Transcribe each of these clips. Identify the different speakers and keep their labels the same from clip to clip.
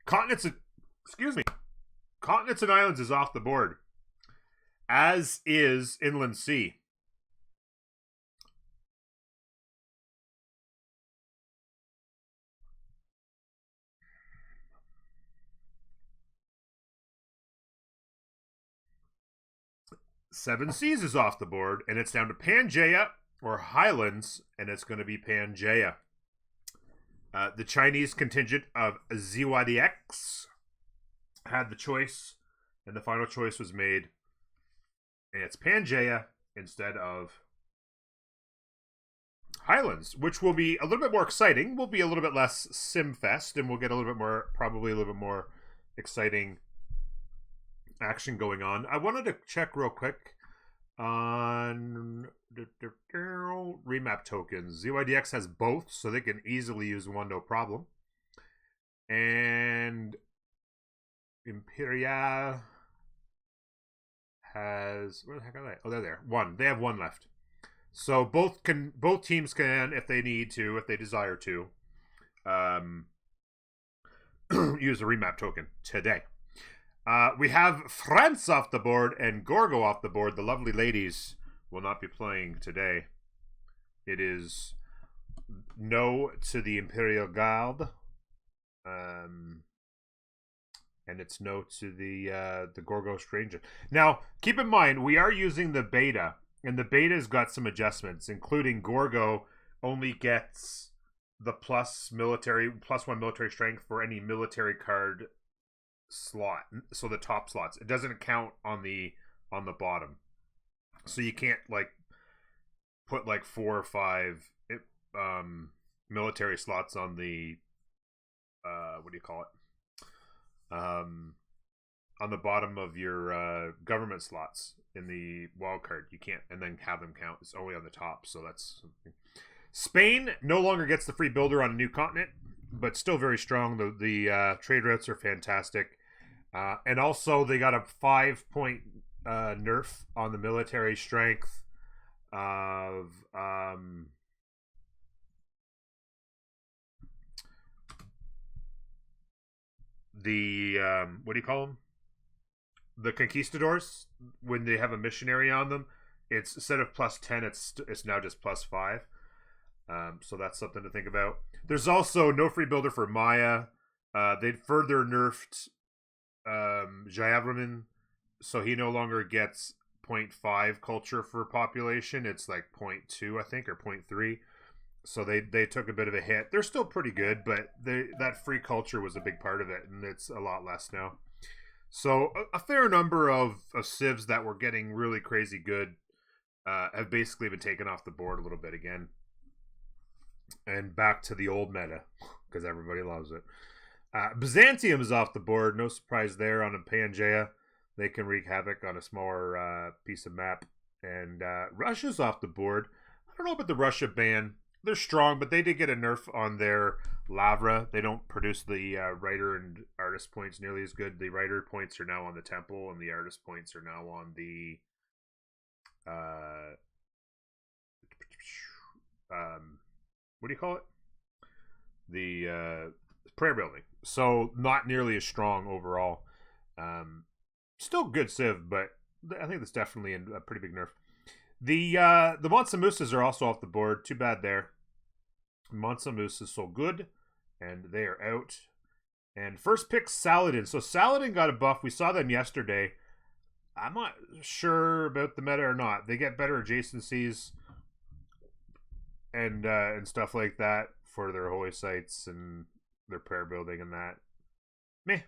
Speaker 1: Continents, excuse me. Continents and islands is off the board, as is Inland Sea. Seven Seas is off the board, and it's down to Pangaea or Highlands, and it's going to be Pangaea. The Chinese contingent of ZyDx had the choice, and the final choice was made, and it's Pangaea instead of Highlands, which will be a little bit more exciting. Will be a little bit less SimFest, and we'll get a little bit more, probably a little bit more exciting action going on. I wanted to check real quick on remap tokens. ZyDx has both, so they can easily use one, no problem. And Imperial has, where the heck are they? Oh, they're there. One. They have one left. So both teams can, if they need to, if they desire to, use a remap token today. We have France off the board and Gorgo off the board. The lovely ladies will not be playing today. It is no to the Imperial Guard, and it's no to the Gorgo Stranger. Now, keep in mind, we are using the beta, and the beta's got some adjustments, including Gorgo only gets the +1 military strength for any military card slot, so the top slots. It doesn't count on the bottom, so you can't like put like 4 or 5 military slots on the what do you call it, on the bottom of your government slots in the wild card. You can't and then have them count. It's only on the top, so that's something. Spain no longer gets the free builder on a new continent, but still very strong. The trade routes are fantastic. And also they got a 5-point nerf on the military strength of the what do you call them? The conquistadors. When they have a missionary on them, it's instead of +10, it's now just +5. So that's something to think about. There's also no free builder for Maya. They further nerfed Jayavarman, so he no longer gets 0.5 culture for population. It's like 0.2, I think, or 0.3. So they took a bit of a hit. They're still pretty good, but that free culture was a big part of it, and it's a lot less now. So a fair number of civs that were getting really crazy good have basically been taken off the board a little bit again. And back to the old meta, because everybody loves it. Byzantium is off the board. No surprise there on a Pangaea. They can wreak havoc on a smaller piece of map. And Russia's off the board. I don't know about the Russia ban. They're strong, but they did get a nerf on their Lavra. They don't produce the writer and artist points nearly as good. The writer points are now on the temple, and the artist points are now on the what do you call it? The prayer building. So not nearly as strong overall. Still good civ, but I think that's definitely a pretty big nerf. The Monsamusas are also off the board. Too bad there. Monsamus is so good, and they are out. And first pick Saladin. So Saladin got a buff. We saw them yesterday. I'm not sure about the meta or not. They get better adjacencies and stuff like that for their holy sites and their prayer building and that. Meh.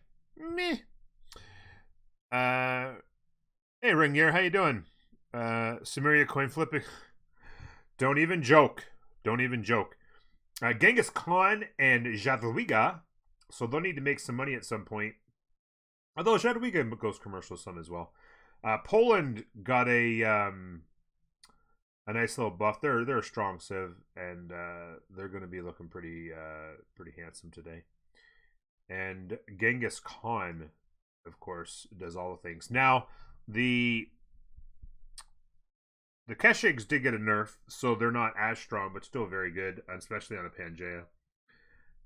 Speaker 1: Hey Ringier, how you doing? Samaria coin flipping. Don't even joke. Genghis Khan and Jadwiga, so they'll need to make some money at some point. Although Jadwiga goes commercial some as well. Poland got a nice little buff. They're a strong civ, and they're going to be looking pretty handsome today. And Genghis Khan, of course, does all the things. Now the Keshigs did get a nerf, so they're not as strong, but still very good, especially on a Pangaea.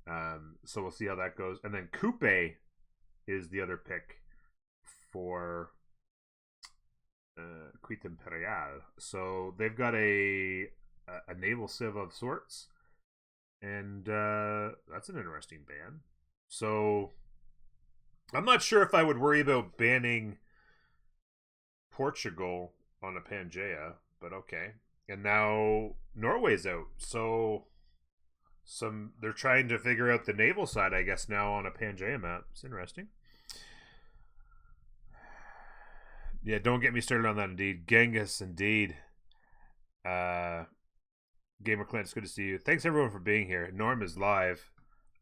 Speaker 1: So we'll see how that goes. And then Cuite is the other pick for Cuite Imperial. So they've got a naval civ of sorts, and that's an interesting ban. So I'm not sure if I would worry about banning Portugal on a Pangea, but okay. And now Norway's out, so they're trying to figure out the naval side, I guess, now on a Pangea map. It's interesting. Yeah, don't get me started on that. Indeed, Genghis. Indeed, Gamer Clint, it's good to see you. Thanks everyone for being here. Norm is live.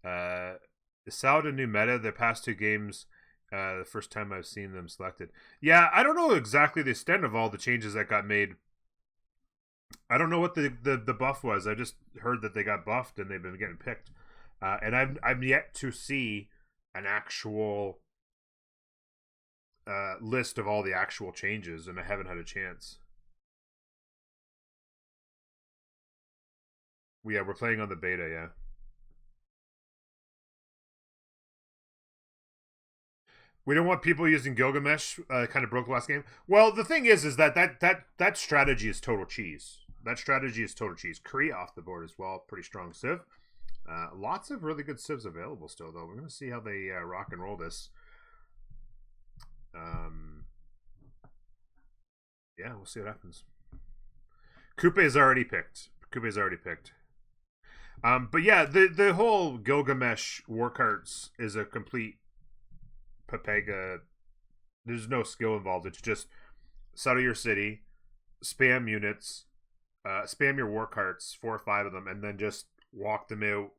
Speaker 1: Is Saladin new meta? The past two games, the first time I've seen them selected. Yeah, I don't know exactly the extent of all the changes that got made. I don't know what the buff was. I just heard that they got buffed and they've been getting picked. And I'm yet to see an actual list of all the actual changes, and I haven't had a chance. Yeah, we're playing on the beta, yeah. We don't want people using Gilgamesh. Kind of broke the last game. Well, the thing is that strategy is total cheese. That strategy is total cheese. Cuite off the board as well. Pretty strong civ. Lots of really good civs available still, though. We're going to see how they rock and roll this. Yeah, we'll see what happens. Cuite is already picked. But yeah, the whole Gilgamesh war carts is a complete Papega. There's no skill involved. It's just settle your city, spam units, spam your war carts, 4 or 5 of them, and then just walk them out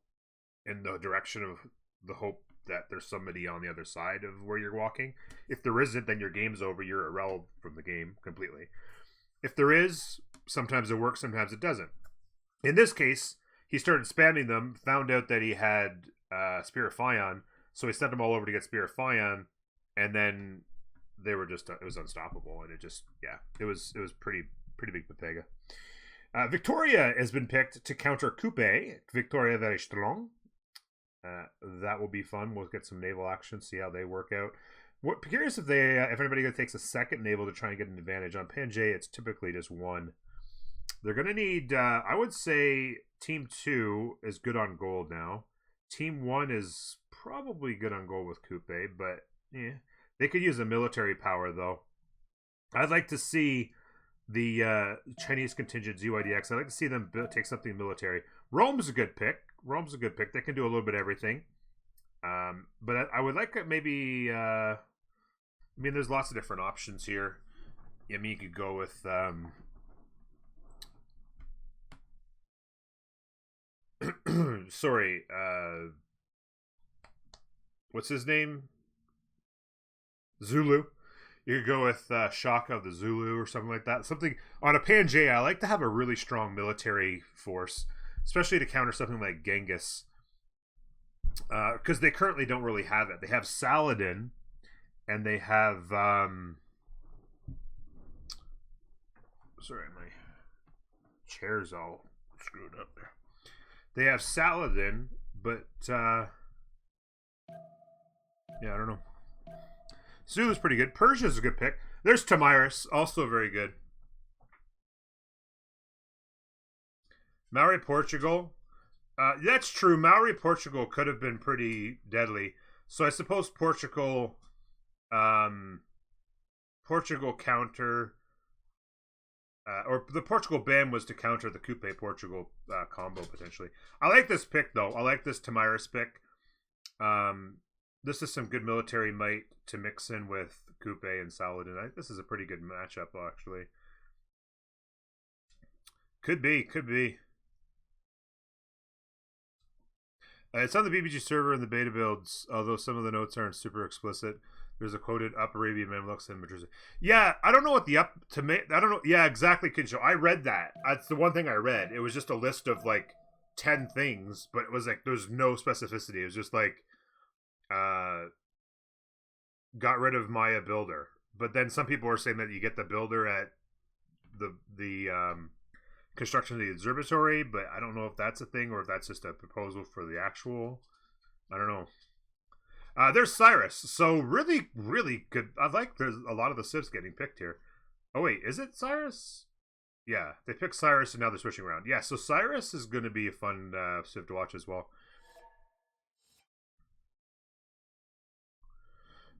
Speaker 1: in the direction of the hope that there's somebody on the other side of where you're walking. If there isn't, then your game's over. You're irrelevant from the game completely. If there is, sometimes it works, sometimes it doesn't. In this case, he started spamming them, found out that he had Spear of Fion, so he sent them all over to get Spear of Fion, and then they were just, it was unstoppable, and it just, yeah, it was pretty big Papega. Victoria has been picked to counter Cuite. Victoria very strong. That will be fun. We'll get some naval action, see how they work out. Curious if if anybody takes a second naval to try and get an advantage. On Pangea, it's typically just one. They're going to need, I would say, Team 2 is good on gold now. Team 1 is probably good on gold with Cuite, but yeah, they could use a military power, though. I'd like to see the Chinese contingent ZyDx. I'd like to see them take something military. Rome's a good pick. They can do a little bit of everything. But I would like maybe... I mean, there's lots of different options here. I mean, you could go with... sorry, what's his name? Zulu. You could go with Shaka of the Zulu or something like that. Something on a Pangea. I like to have a really strong military force, especially to counter something like Genghis, because they currently don't really have it. They have Saladin, and they have sorry, my chair's all screwed up there. They have Saladin, but yeah, I don't know. Zulu's pretty good. Persia's a good pick. There's Tamiris, also very good. Maori Portugal. That's true. Maori Portugal could have been pretty deadly. So I suppose Portugal counter, or the Portugal ban was to counter the Cuite Portugal combo potentially. I like this pick though. I like this Tamiris pick. This is some good military might to mix in with Cuite and Saladin. I think this is a pretty good matchup actually. Could be. It's on the BBG server in the beta builds, although some of the notes aren't super explicit. There's a quoted Up Arabian Mamluks and Madrid. Yeah, I don't know what the I don't know. Yeah, exactly, Kinsho. I read that. That's the one thing I read. It was just a list of like 10 things, but it was like there's no specificity. It was just like got rid of Maya Builder. But then some people are saying that you get the builder at the construction of the observatory, but I don't know if that's a thing or if that's just a proposal for the actual. I don't know. There's Cyrus. So really, really good. I like there's a lot of the civs getting picked here. Oh wait, is it Cyrus? Yeah, they picked Cyrus and now they're switching around. Yeah, so Cyrus is going to be a fun civ to watch as well.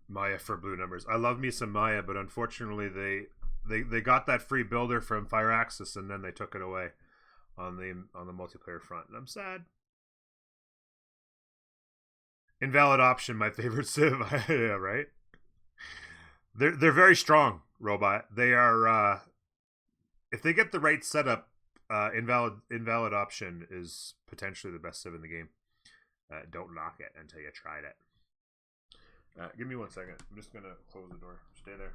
Speaker 1: Maya for blue numbers. I love me some Maya, but unfortunately they got that free builder from Fire Axis and then they took it away on the multiplayer front, and I'm sad. Invalid option, my favorite civ. Yeah, right. They're very strong, Robot. They are if they get the right setup, invalid option is potentially the best civ in the game. Don't knock it until you tried it. Give me 1 second. I'm just gonna close the door. Stay there.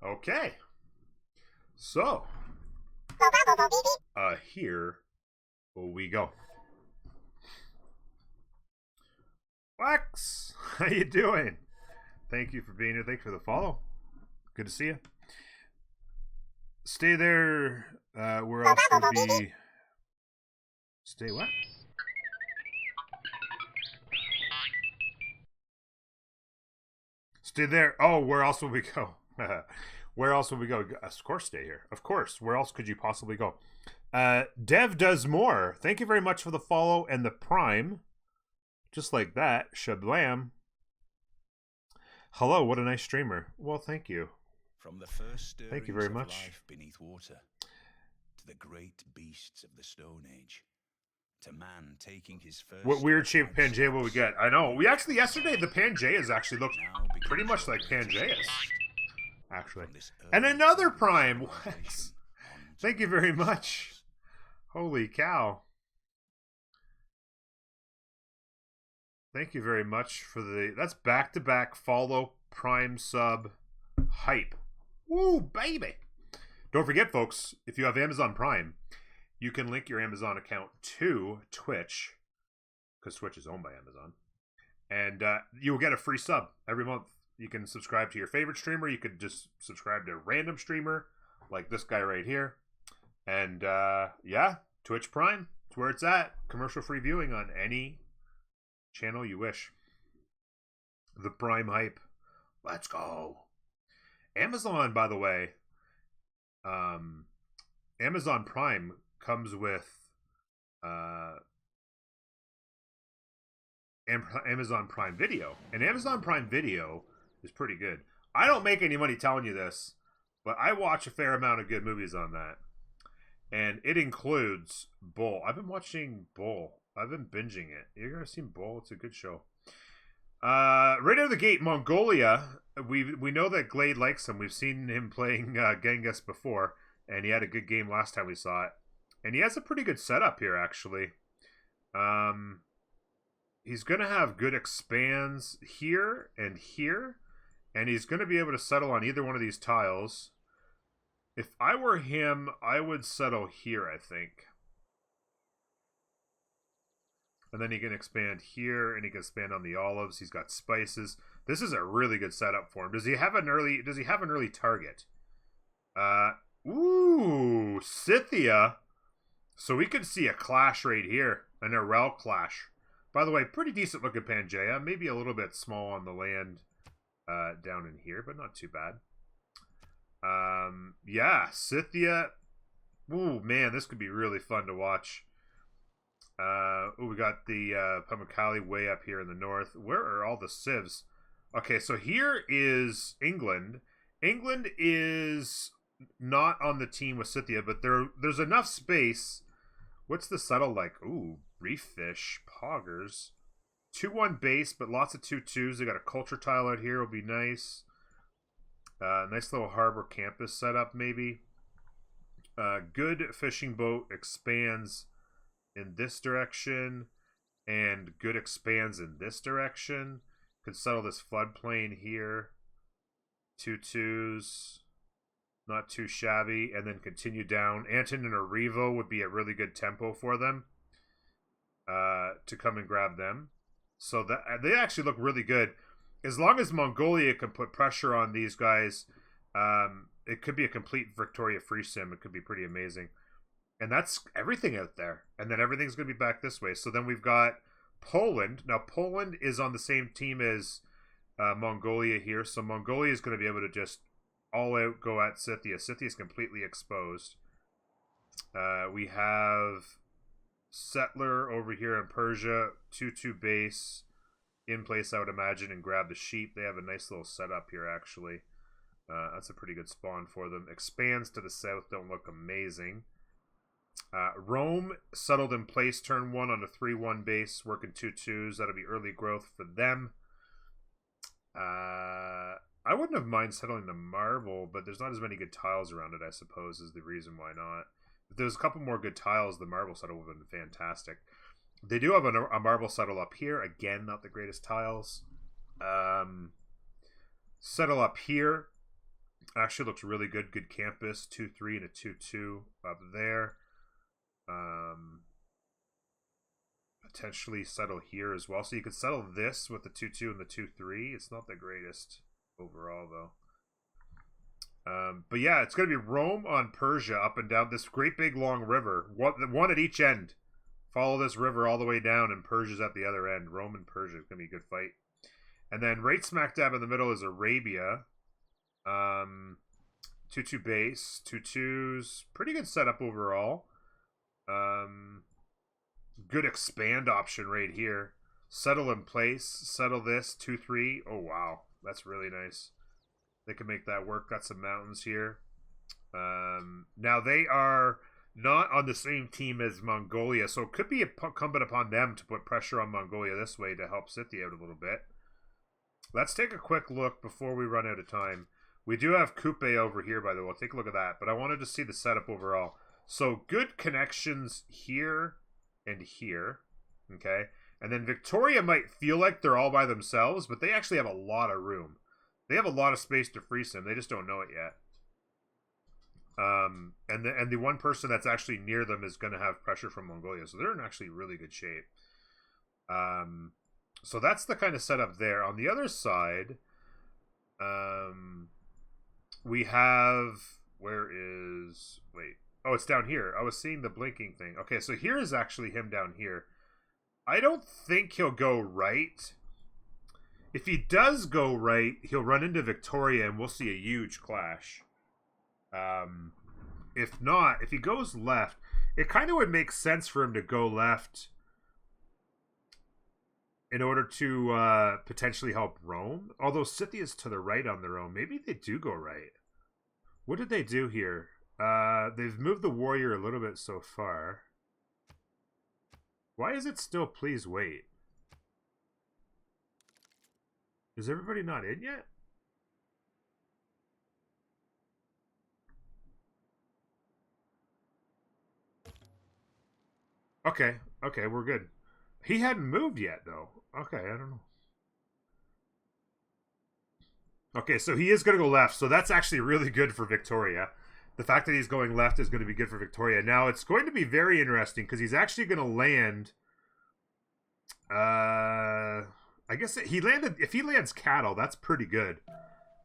Speaker 1: Okay. So, here we go. Wax, how you doing? Thank you for being here. Thanks for the follow. Good to see you. Stay there. Where else would be? Stay what? Stay there. Oh, where else will we go? Where else will we go? Of course, stay here. Of course. Where else could you possibly go? Dev does more. Thank you very much for the follow and the prime. Just like that. Shablam. Hello, what a nice streamer. Well, thank you.
Speaker 2: From the first
Speaker 1: thank you very much.
Speaker 2: Life beneath water, to the great beasts of the Stone Age, to man taking his first.
Speaker 1: What weird shaped Pangea will we get? I know. We actually yesterday the Pangeas actually looked pretty much like Pangeas. Actually. And another prime. What? Thank you very much. Holy cow. Thank you very much for that's back-to-back follow prime sub hype. Woo, baby. Don't forget, folks, if you have Amazon Prime, you can link your Amazon account to Twitch, because Twitch is owned by Amazon, and you'll get a free sub every month. You can subscribe to your favorite streamer. You could just subscribe to a random streamer, like this guy right here. And, yeah, Twitch Prime. It's where it's at. Commercial-free viewing on any channel you wish. The Prime hype. Let's go. Amazon, by the way, Amazon Prime comes with Amazon Prime Video. And Amazon Prime Video is pretty good. I don't make any money telling you this, but I watch a fair amount of good movies on that. And it includes Bull. I've been watching Bull. I've been binging it. You guys seen Bull? It's a good show. Right out of the gate, Mongolia. We know that Glade likes him. We've seen him playing Genghis before, and he had a good game last time we saw it. And he has a pretty good setup here, actually. He's going to have good expands here, and he's going to be able to settle on either one of these tiles. If I were him, I would settle here, I think. And then he can expand here, and he can expand on the olives. He's got spices. This is a really good setup for him. Does he have an early target? Ooh, Scythia. So we could see a clash right here, an Arel clash. By the way, pretty decent looking Pangea. Maybe a little bit small on the land down in here, but not too bad. Yeah, Scythia. Ooh, man, this could be really fun to watch. We got the Pamukkale way up here in the north. Where are all the civs? Okay, so here is England. England is not on the team with Scythia, but there's enough space. What's the settle like? Ooh, reef fish, poggers. 2-1 base, but lots of 2-2s. They got a culture tile out here. Will be nice. Nice little harbor campus setup, maybe. Good fishing boat expands in this direction, and good expands in this direction. Could settle this floodplain here. 2-2s. Not too shabby. And then continue down. Anton and Arrivo would be a really good tempo for them to come and grab them. So that they actually look really good. As long as Mongolia can put pressure on these guys, it could be a complete Victoria free sim. It could be pretty amazing. And that's everything out there. And then everything's going to be back this way. So then we've got Poland. Now, Poland is on the same team as Mongolia here. So Mongolia is going to be able to just all out go at Scythia. Scythia is completely exposed. We have Settler over here in Persia. 2-2 base. In place, I would imagine, and grab the sheep. They have a nice little setup here, actually. That's a pretty good spawn for them. Expands to the south don't look amazing. Rome settled in place turn 1 on a 3-1 base, working 2-2s. That'll be early growth for them. I wouldn't have mind settling the marble, but there's not as many good tiles around it, I suppose, is the reason why not. If there's a couple more good tiles, the marble settle would have been fantastic. They do have a marble settle up here. Again, not the greatest tiles. Settle up here. Actually looks really good. Good campus. 2-3 and a 2-2 up there. Potentially settle here as well. So you could settle this with the 2-2 and the 2-3. It's not the greatest overall, though. But yeah, it's going to be Rome on Persia up and down this great big long river. One at each end. Follow this river all the way down, and Persia's at the other end. Rome and Persia is going to be a good fight. And then right smack dab in the middle is Arabia. 2-2 base. 2-2s. Pretty good setup overall. Good expand option right here. Settle in place. Settle this. 2-3. Oh, wow. That's really nice. They can make that work. Got some mountains here. Now they are not on the same team as Mongolia, so it could be incumbent upon them to put pressure on Mongolia this way to help Scythia out a little bit. Let's take a quick look before we run out of time. We do have Cuite over here, by the way. We'll take a look at that, but I wanted to see the setup overall. So good connections here and here, okay? And then Victoria might feel like they're all by themselves, but they actually have a lot of room. They have a lot of space to free sim. They just don't know it yet. And the one person that's actually near them is going to have pressure from Mongolia, so they're in actually really good shape. So that's the kind of setup there. On the other side, we have oh, it's down here. I was seeing the blinking thing. Okay, so here is actually him down here. I don't think he'll go right. If he does go right, he'll run into Victoria, and we'll see a huge clash. If not, if he goes left, it kind of would make sense for him to go left in order to potentially help Rome. Although Scythia's to the right on their own. Maybe they do go right. What did they do here? They've moved the warrior a little bit so far. Why is it still please wait? Is everybody not in yet? Okay, we're good. He hadn't moved yet, though. Okay, I don't know. Okay, so he is going to go left, so that's actually really good for Victoria. The fact that he's going left is going to be good for Victoria. Now, it's going to be very interesting, because he's actually going to land... I guess if he lands cattle, that's pretty good.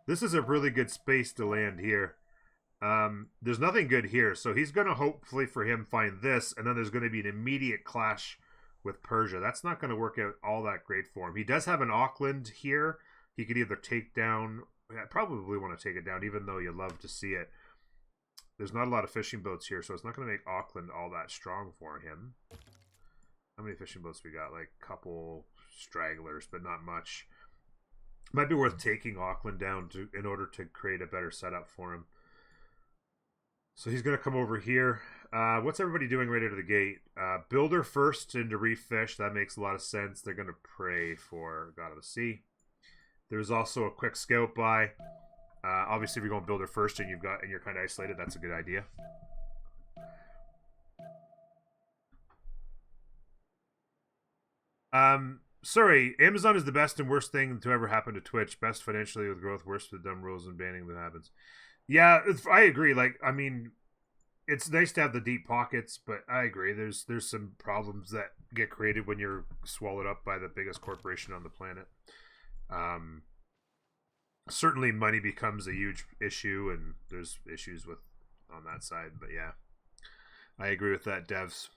Speaker 1: This is a really good space to land here. There's nothing good here, so he's going to hopefully for him find this, and then there's going to be an immediate clash with Persia. That's not going to work out all that great for him. He does have an Auckland here. He could either take down... I probably want to take it down, even though you love to see it. There's not a lot of fishing boats here, so it's not going to make Auckland all that strong for him. How many fishing boats we got? Like a couple stragglers, but not much. Might be worth taking Auckland down in order to create a better setup for him. So he's going to come over here. What's everybody doing right out of the gate? Builder first into reef fish. That makes a lot of sense. They're going to pray for God of the Sea. There's also a quick scout buy. Obviously, if you're going builder first and you're kind of isolated, that's a good idea. Sorry, Amazon is the best and worst thing to ever happen to Twitch. Best financially with growth, worst with dumb rules and banning that happens. Yeah, I agree. Like, I mean, it's nice to have the deep pockets, but I agree. There's some problems that get created when you're swallowed up by the biggest corporation on the planet. Um, Certainly, money becomes a huge issue, and there's issues with on that side. But yeah, I agree with that, devs.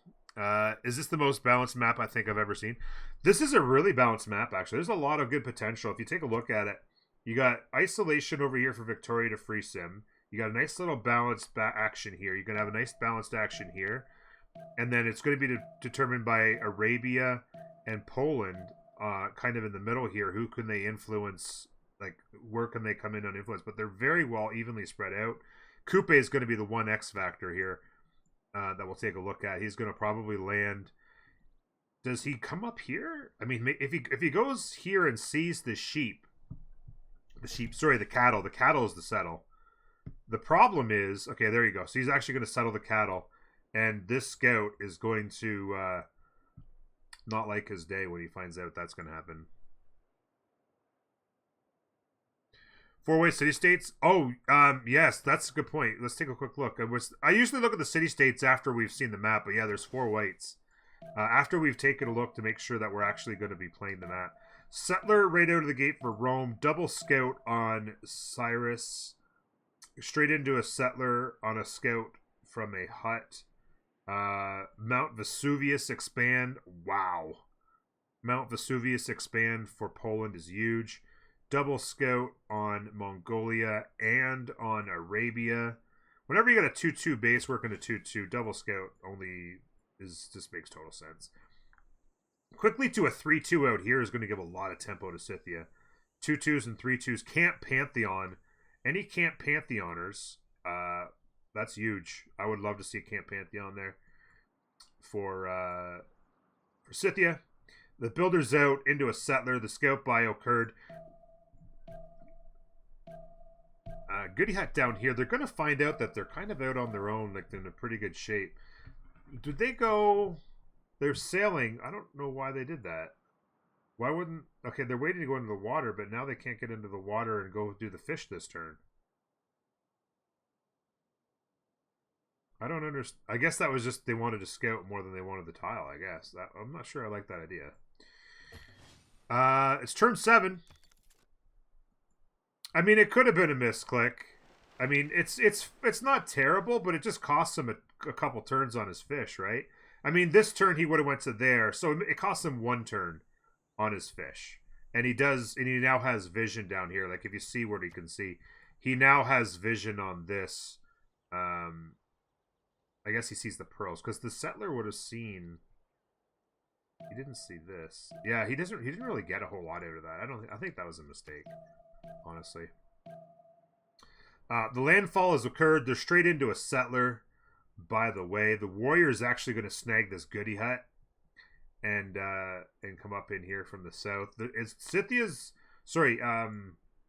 Speaker 1: Is this the most balanced map I think I've ever seen? This is a really balanced map, actually. There's a lot of good potential. If you take a look at it, you got isolation over here for Victoria to free sim. You got a nice little balanced action here. You're going to have a nice balanced action here. And then it's going to be determined by Arabia and Poland, kind of in the middle here. Who can they influence? Like, where can they come in on influence? But they're very well evenly spread out. Cuite is going to be the one X factor here. That we'll take a look at. He's going to probably land. Does he come up here? I mean, if he goes here and sees the cattle. The cattle is the settle. The problem is, okay, there you go. So he's actually going to settle the cattle, and this scout is going to not like his day when he finds out that's going to happen. Four-way city-states? Oh, yes, that's a good point. Let's take a quick look. I usually look at the city-states after we've seen the map, but yeah, there's 4 whites. After we've taken a look to make sure that we're actually going to be playing the map. Settler right out of the gate for Rome. Double scout on Cyrus. Straight into a settler on a scout from a hut. Mount Vesuvius expand. Wow. Mount Vesuvius expand for Poland is huge. Double scout on Mongolia and on Arabia. Whenever you got a 2-2 base working a 2-2, double scout only just makes total sense. Quickly to a 3-2 out here is going to give a lot of tempo to Scythia. 2-2s and 3-2s. Camp Pantheon. Any Camp Pantheoners, that's huge. I would love to see a Camp Pantheon there for Scythia. The builder's out into a settler. The scout buy occurred. Goody Hut down here, they're going to find out that they're kind of out on their own, like they're in a pretty good shape. Did they go... They're sailing. I don't know why they did that. Why wouldn't... Okay, they're waiting to go into the water, but now they can't get into the water and go do the fish this turn. I don't understand. I guess that was just they wanted to scout more than they wanted the tile, I guess. I'm not sure I like that idea. It's turn 7. I mean, it could have been a misclick. I mean, it's not terrible, but it just costs him a couple turns on his fish, right? I mean, this turn he would have went to there, so it costs him 1 turn on his fish, and he now has vision down here. Like if you see what he can see, he now has vision on this. I guess he sees the pearls because the settler would have seen. He didn't see this. Yeah, he didn't really get a whole lot out of that. I think that was a mistake, honestly. The landfall has occurred. They're straight into a settler. By the way, the warrior is actually going to snag this goody hut and come up in here from the south.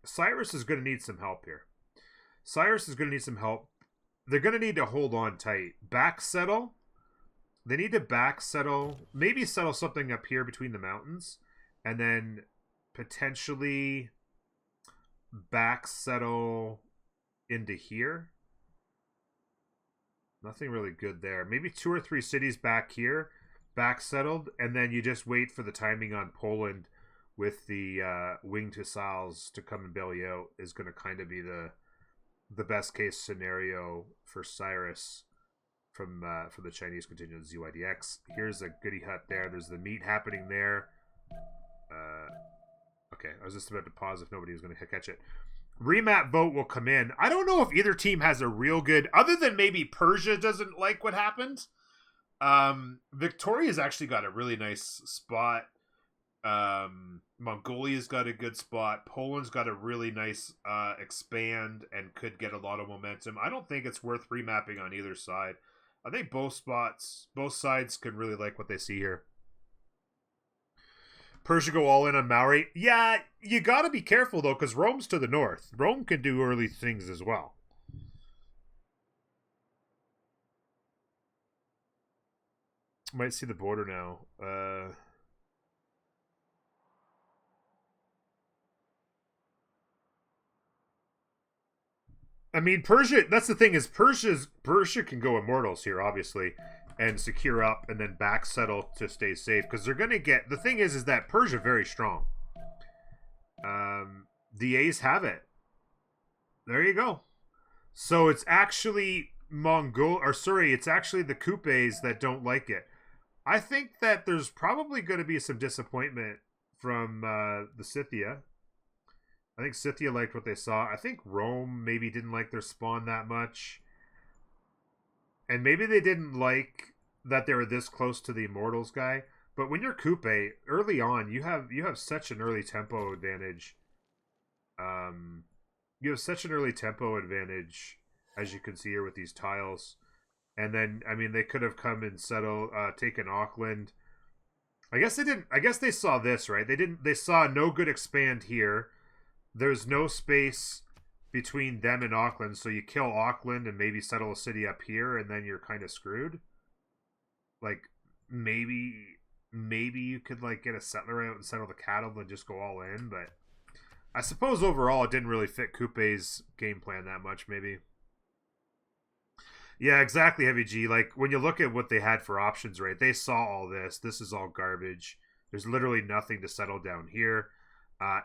Speaker 1: Cyrus is going to need some help here. Cyrus is going to need some help. They're going to need to hold on tight. Back settle. They need to back settle. Maybe settle something up here between the mountains. And then potentially back settle into here. Nothing really good there. Maybe 2 or 3 cities back here. Back settled. And then you just wait for the timing on Poland with the winged hussars to come and bail you out is going to kind of be the best case scenario for Cyrus from the Chinese contingent ZyDx. Here's a goody hut there. There's the meat happening there. Okay, I was just about to pause if nobody was going to catch it. Remap vote will come in. I don't know if either team has a real good, other than maybe Persia doesn't like what happened. Victoria's actually got a really nice spot. Mongolia's got a good spot. Poland's got a really nice expand and could get a lot of momentum. I don't think it's worth remapping on either side. I think both sides can really like what they see here. Persia go all in on Maori. Yeah, you got to be careful though, because Rome's to the north. Rome can do early things as well. Might see the border now. I mean, Persia. That's the thing is Persia can go immortals here, obviously, and secure up and then back settle to stay safe because they're gonna get. The thing is that Persia very strong. The A's have it. There you go. So it's actually it's actually the Cuites that don't like it. I think that there's probably going to be some disappointment from the Scythia. I think Scythia liked what they saw. I think Rome maybe didn't like their spawn that much. And maybe they didn't like that they were this close to the Immortals guy. But when you're Cuite, early on, you have such an early tempo advantage. You have such an early tempo advantage, as you can see here with these tiles. And then, I mean, they could have come and taken Auckland. I guess they didn't. I guess they saw this, right? They didn't. They saw no good expand here. There's no space between them and Auckland, so you kill Auckland and maybe settle a city up here, and then you're kind of screwed. Like, maybe you could, like, get a settler out and settle the cattle and just go all in, but I suppose overall it didn't really fit Coupe's game plan that much, maybe. Yeah, exactly, Heavy G. Like, when you look at what they had for options, right, they saw all this. This is all garbage. There's literally nothing to settle down here.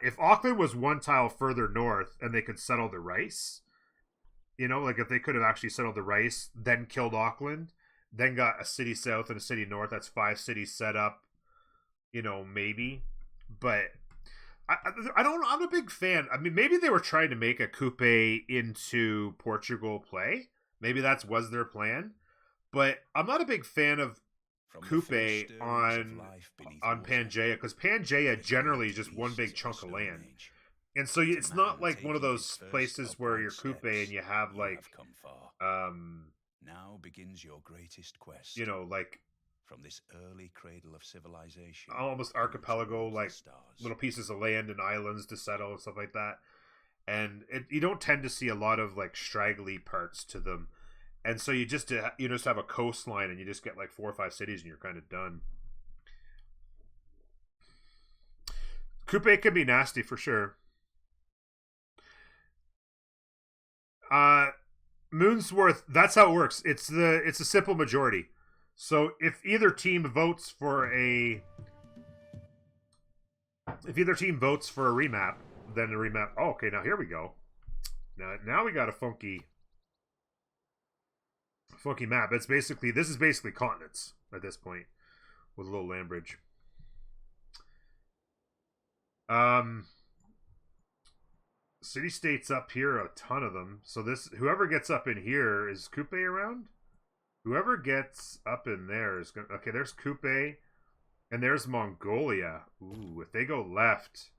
Speaker 1: If Auckland was one tile further north and they could settle the rice, like if they could have actually settled the rice, then killed Auckland, then got a city south and a city north, that's 5 cities set up, maybe. But I don't. I'm a big fan. I mean, maybe they were trying to make a Cupe into Portugal play. Maybe that was their plan. But I'm not a big fan of Cupe on Pangaea, because Pangaea generally is just one big chunk of land. And so it's not like one of those places where you're Cupe and you have like
Speaker 2: now begins your greatest quest.
Speaker 1: Like
Speaker 2: from this early cradle of civilization,
Speaker 1: almost archipelago, like little pieces of land and islands to settle and stuff like that. And you don't tend to see a lot of like straggly parts to them. And so you just have a coastline and you just get like 4 or 5 cities and you're kind of done. Cupe can be nasty for sure. Moonsworth, that's how it works. It's a simple majority. So if either team votes for a remap, then the remap. Oh, okay, now here we go. Now we got a funky map. This is basically continents at this point with a little land bridge. City states up here, a ton of them. So whoever gets up in here, is Cupe around? Whoever gets up in there is gonna. Okay, there's Cupe, and there's Mongolia. Ooh, if they go left,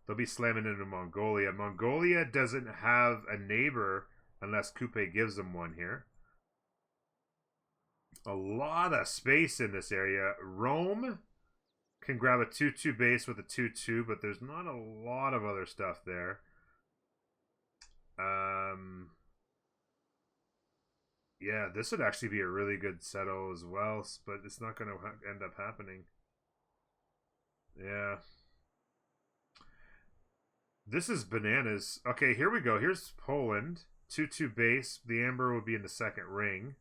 Speaker 1: they'll be slamming into Mongolia. Mongolia doesn't have a neighbor unless Cupe gives them one here. A lot of space in this area. Rome can grab a 2-2 base with a 2-2, but there's not a lot of other stuff there. Yeah, this would actually be a really good settle as well, but it's not going to end up happening. Yeah. This is bananas. Okay, here we go. Here's Poland. 2-2 base. The Amber would be in the second ring.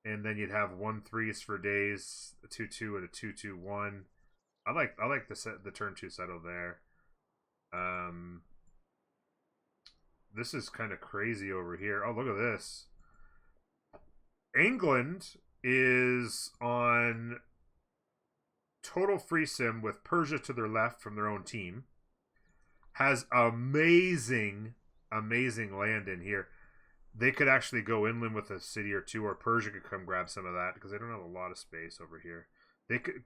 Speaker 1: And then you'd have 1-3s for days, a 2-2 and a 2-2-1. I like the turn 2 settle there. This is kind of crazy over here. Oh, look at this. England is on total free sim with Persia to their left from their own team. Has amazing land in here. They could actually go inland with a city or two, or Persia could come grab some of that because they don't have a lot of space over here.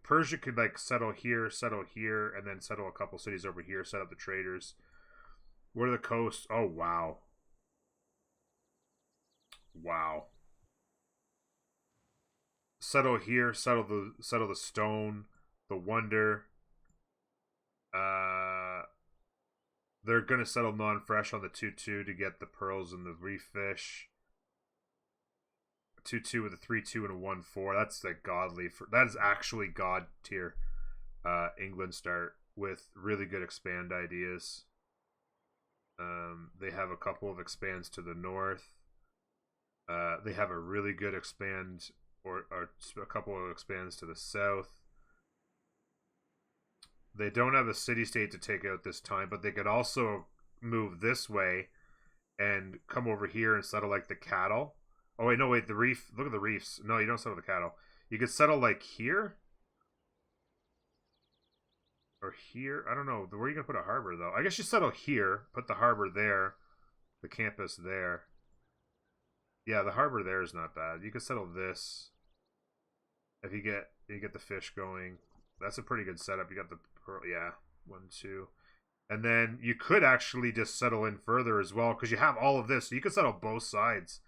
Speaker 1: Persia could like settle here, and then settle a couple cities over here, set up the traders. What are the coasts? Oh wow. Wow. Settle here, settle the stone, the wonder. They're gonna settle non-fresh on the 2-2 to get the pearls and the reef fish. 2-2 with a 3-2 and a 1-4. That's like godly. That is actually god tier. England start with really good expand ideas. They have a couple of expands to the north. They have a really good expand, or a couple of expands to the south. They don't have a city-state to take out this time, but they could also move this way and come over here and settle like the cattle. Oh wait, no wait, the reef. Look at the reefs. No, you don't settle the cattle. You could settle like here or here. I don't know. Where are you gonna put a harbor though? I guess you settle here. Put the harbor there. The campus there. Yeah, the harbor there is not bad. You could settle this. If you get the fish going, that's a pretty good setup. You got the pearl. Yeah, 1, 2. And then you could actually just settle in further as well because you have all of this. So you could settle both sides.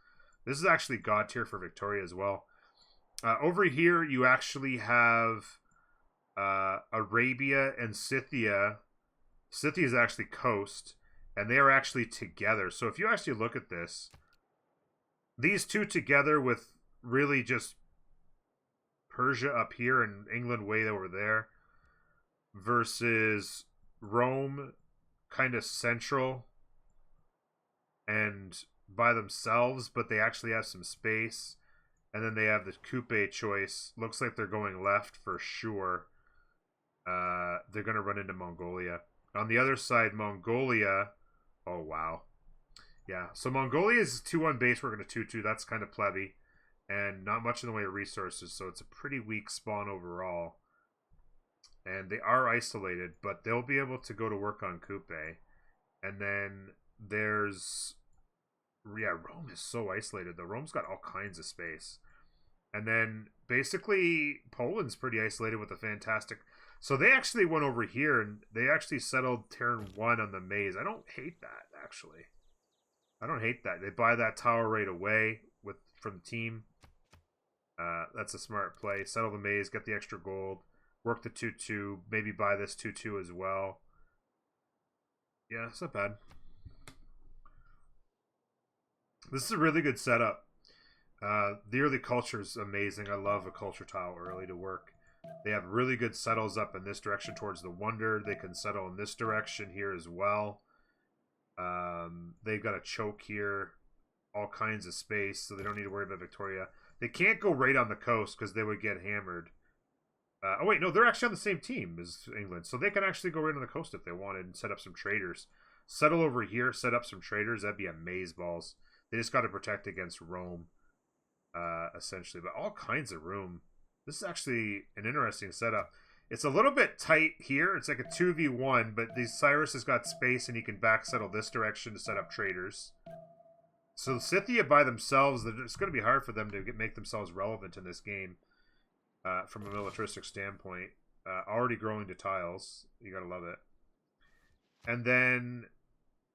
Speaker 1: This is actually God tier for Victoria as well. Over here, you actually have Arabia and Scythia. Scythia is actually coast, and they are actually together. So if you actually look at this, these two together with really just Persia up here and England way over there versus Rome kind of central and by themselves, but they actually have some space. And then they have the Cuite choice. Looks like they're going left for sure. They're going to run into Mongolia. On the other side, Mongolia. Oh, wow. Yeah, so Mongolia is 2-1 base. We're going to 2-2. That's kind of plebby. And not much in the way of resources, so it's a pretty weak spawn overall. And they are isolated, but they'll be able to go to work on Cuite. And then there's... Yeah, Rome is so isolated, though. Rome's got all kinds of space. And then, basically, Poland's pretty isolated with a fantastic... So they actually went over here, and they actually settled turn 1 on the maze. I don't hate that, actually. I don't hate that. They buy that tower right away from the team. That's a smart play. Settle the maze, get the extra gold, work the 2-2, maybe buy this 2-2 as well. Yeah, it's not bad. This is a really good setup. The early culture is amazing. I love a culture tile early to work. They have really good settles up in this direction towards the Wonder. They can settle in this direction here as well. They've got a choke here. All kinds of space, so they don't need to worry about Victoria. They can't go right on the coast because they would get hammered. Oh, wait, no, they're actually on the same team as England, so they can actually go right on the coast if they wanted and set up some traders. Settle over here, set up some traders. That'd be amazeballs. They just got to protect against Rome, essentially. But all kinds of room. This is actually an interesting setup. It's a little bit tight here. It's like a 2v1, but Cyrus has got space, and he can back settle this direction to set up traders. So Scythia by themselves, it's going to be hard for them to make themselves relevant in this game from a militaristic standpoint. Already growing to tiles. You got to love it. And then,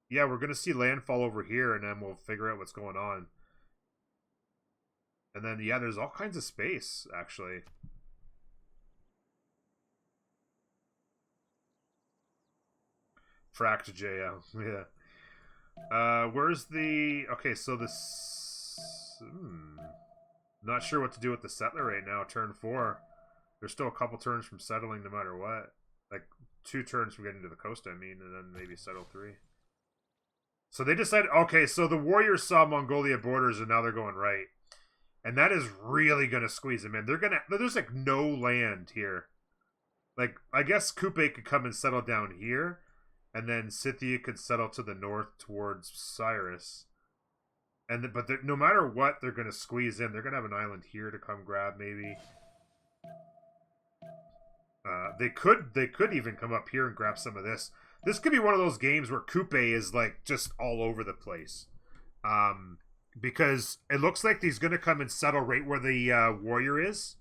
Speaker 1: yeah, we're going to see landfall over here, and then we'll figure out what's going on. And then, yeah, there's all kinds of space, actually. Fracked JL, yeah. Where's the... Okay, so this... Not sure what to do with the settler right now, turn 4. There's still a couple turns from settling no matter what. Like, 2 turns from getting to the coast, I mean, and then maybe settle 3. So they decided... Okay, so the warriors saw Mongolia borders, and now they're going right. And that is really going to squeeze them in. They're going to... There's, like, no land here. Like, I guess Cuite could come and settle down here, and then Scythia could settle to the north towards Cyrus. But no matter what, they're going to squeeze in. They're going to have an island here to come grab, maybe. They could even come up here and grab some of this. This could be one of those games where Cuite is, like, just all over the place. Because it looks like he's going to come and settle right where the warrior is.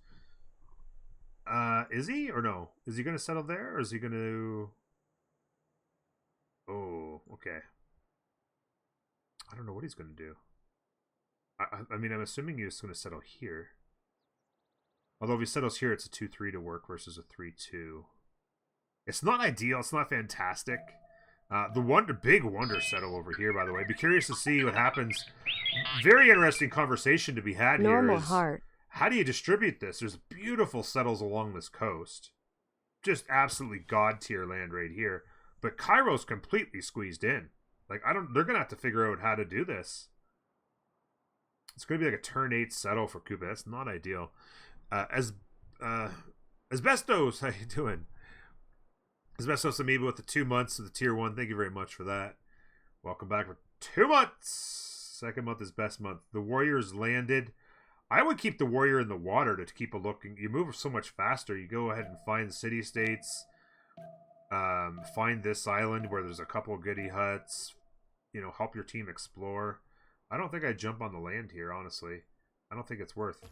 Speaker 1: Is he? Or no? Is he going to settle there? Or is he going to... Oh, okay. I don't know what he's going to do. I mean, I'm assuming he's going to settle here. Although if he settles here, it's a 2-3 to work versus a 3-2. It's not ideal. It's not fantastic. The big wonder settle over here, by the way. Be curious to see what happens. Very interesting conversation to be had here.
Speaker 3: Normal heart.
Speaker 1: How do you distribute this? There's beautiful settles along this coast. Just absolutely god tier land right here. But Cairo's completely squeezed in. Like, they're going to have to figure out how to do this. It's going to be like a turn 8 settle for Cuite. That's not ideal. Asbestos, how you doing? Asbestos Amoeba with the 2 months of the tier 1. Thank you very much for that. Welcome back for 2 months. Second month is best month. The Warriors landed. I would keep the Warrior in the water to keep a look. You move so much faster. You go ahead and find city-states. Find this island where there's a couple of goody huts. You know, help your team explore. I don't think I'd jump on the land here, honestly. I don't think it's worth.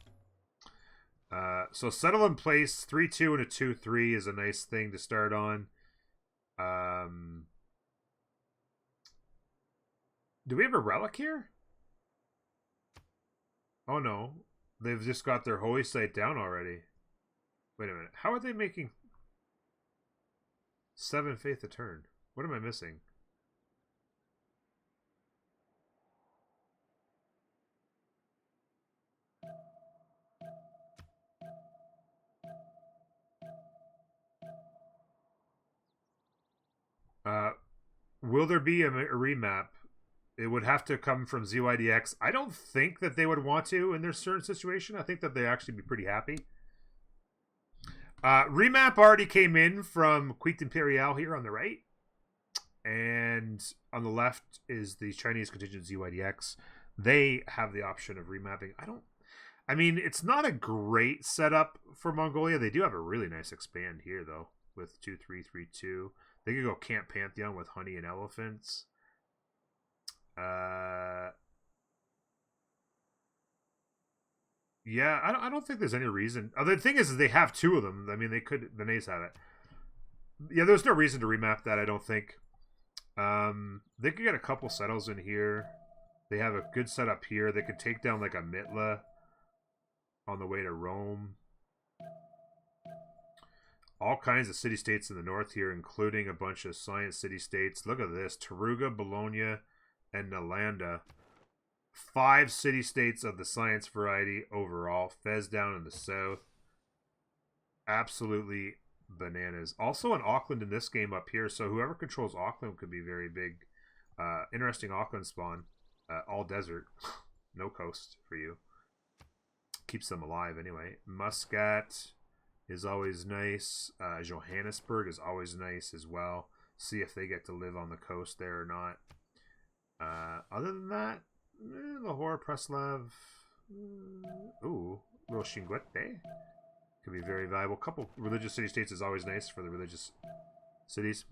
Speaker 1: So settle in place. 3-2 and a 2-3 is a nice thing to start on. Do we have a relic here? Oh no. They've just got their holy site down already. Wait a minute. How are they making 7 faith a turn? What am I missing? Will there be a remap? It would have to come from ZyDx. I don't think that they would want to in their certain situation. I think that they'd actually be pretty happy. Remap already came in from Cuite Imperial here on the right. And on the left is the Chinese contingent ZyDx. They have the option of remapping. I mean, it's not a great setup for Mongolia. They do have a really nice expand here, though, with 2-3-3-2. They could go Camp Pantheon with honey and elephants. Yeah, I don't think there's any reason. The thing is they have 2 of them. I mean, they could. The Nays have it. Yeah, there's no reason to remap that, I don't think. They could get a couple settles in here. They have a good setup here. They could take down like a Mitla on the way to Rome. All kinds of city-states in the north here, including a bunch of science city-states. Look at this. Taruga, Bologna, and Nalanda. 5 city-states of the science variety overall. Fez down in the south. Absolutely bananas. Also an Auckland in this game up here, so whoever controls Auckland could be very big. Interesting Auckland spawn. All desert. No coast for you. Keeps them alive anyway. Muscat is always nice. Johannesburg is always nice as well. See if they get to live on the coast there or not. Other than that, Lahore, Preslav. Ooh, little Shinguete. Could be very valuable. Couple religious city-states is always nice for the religious cities.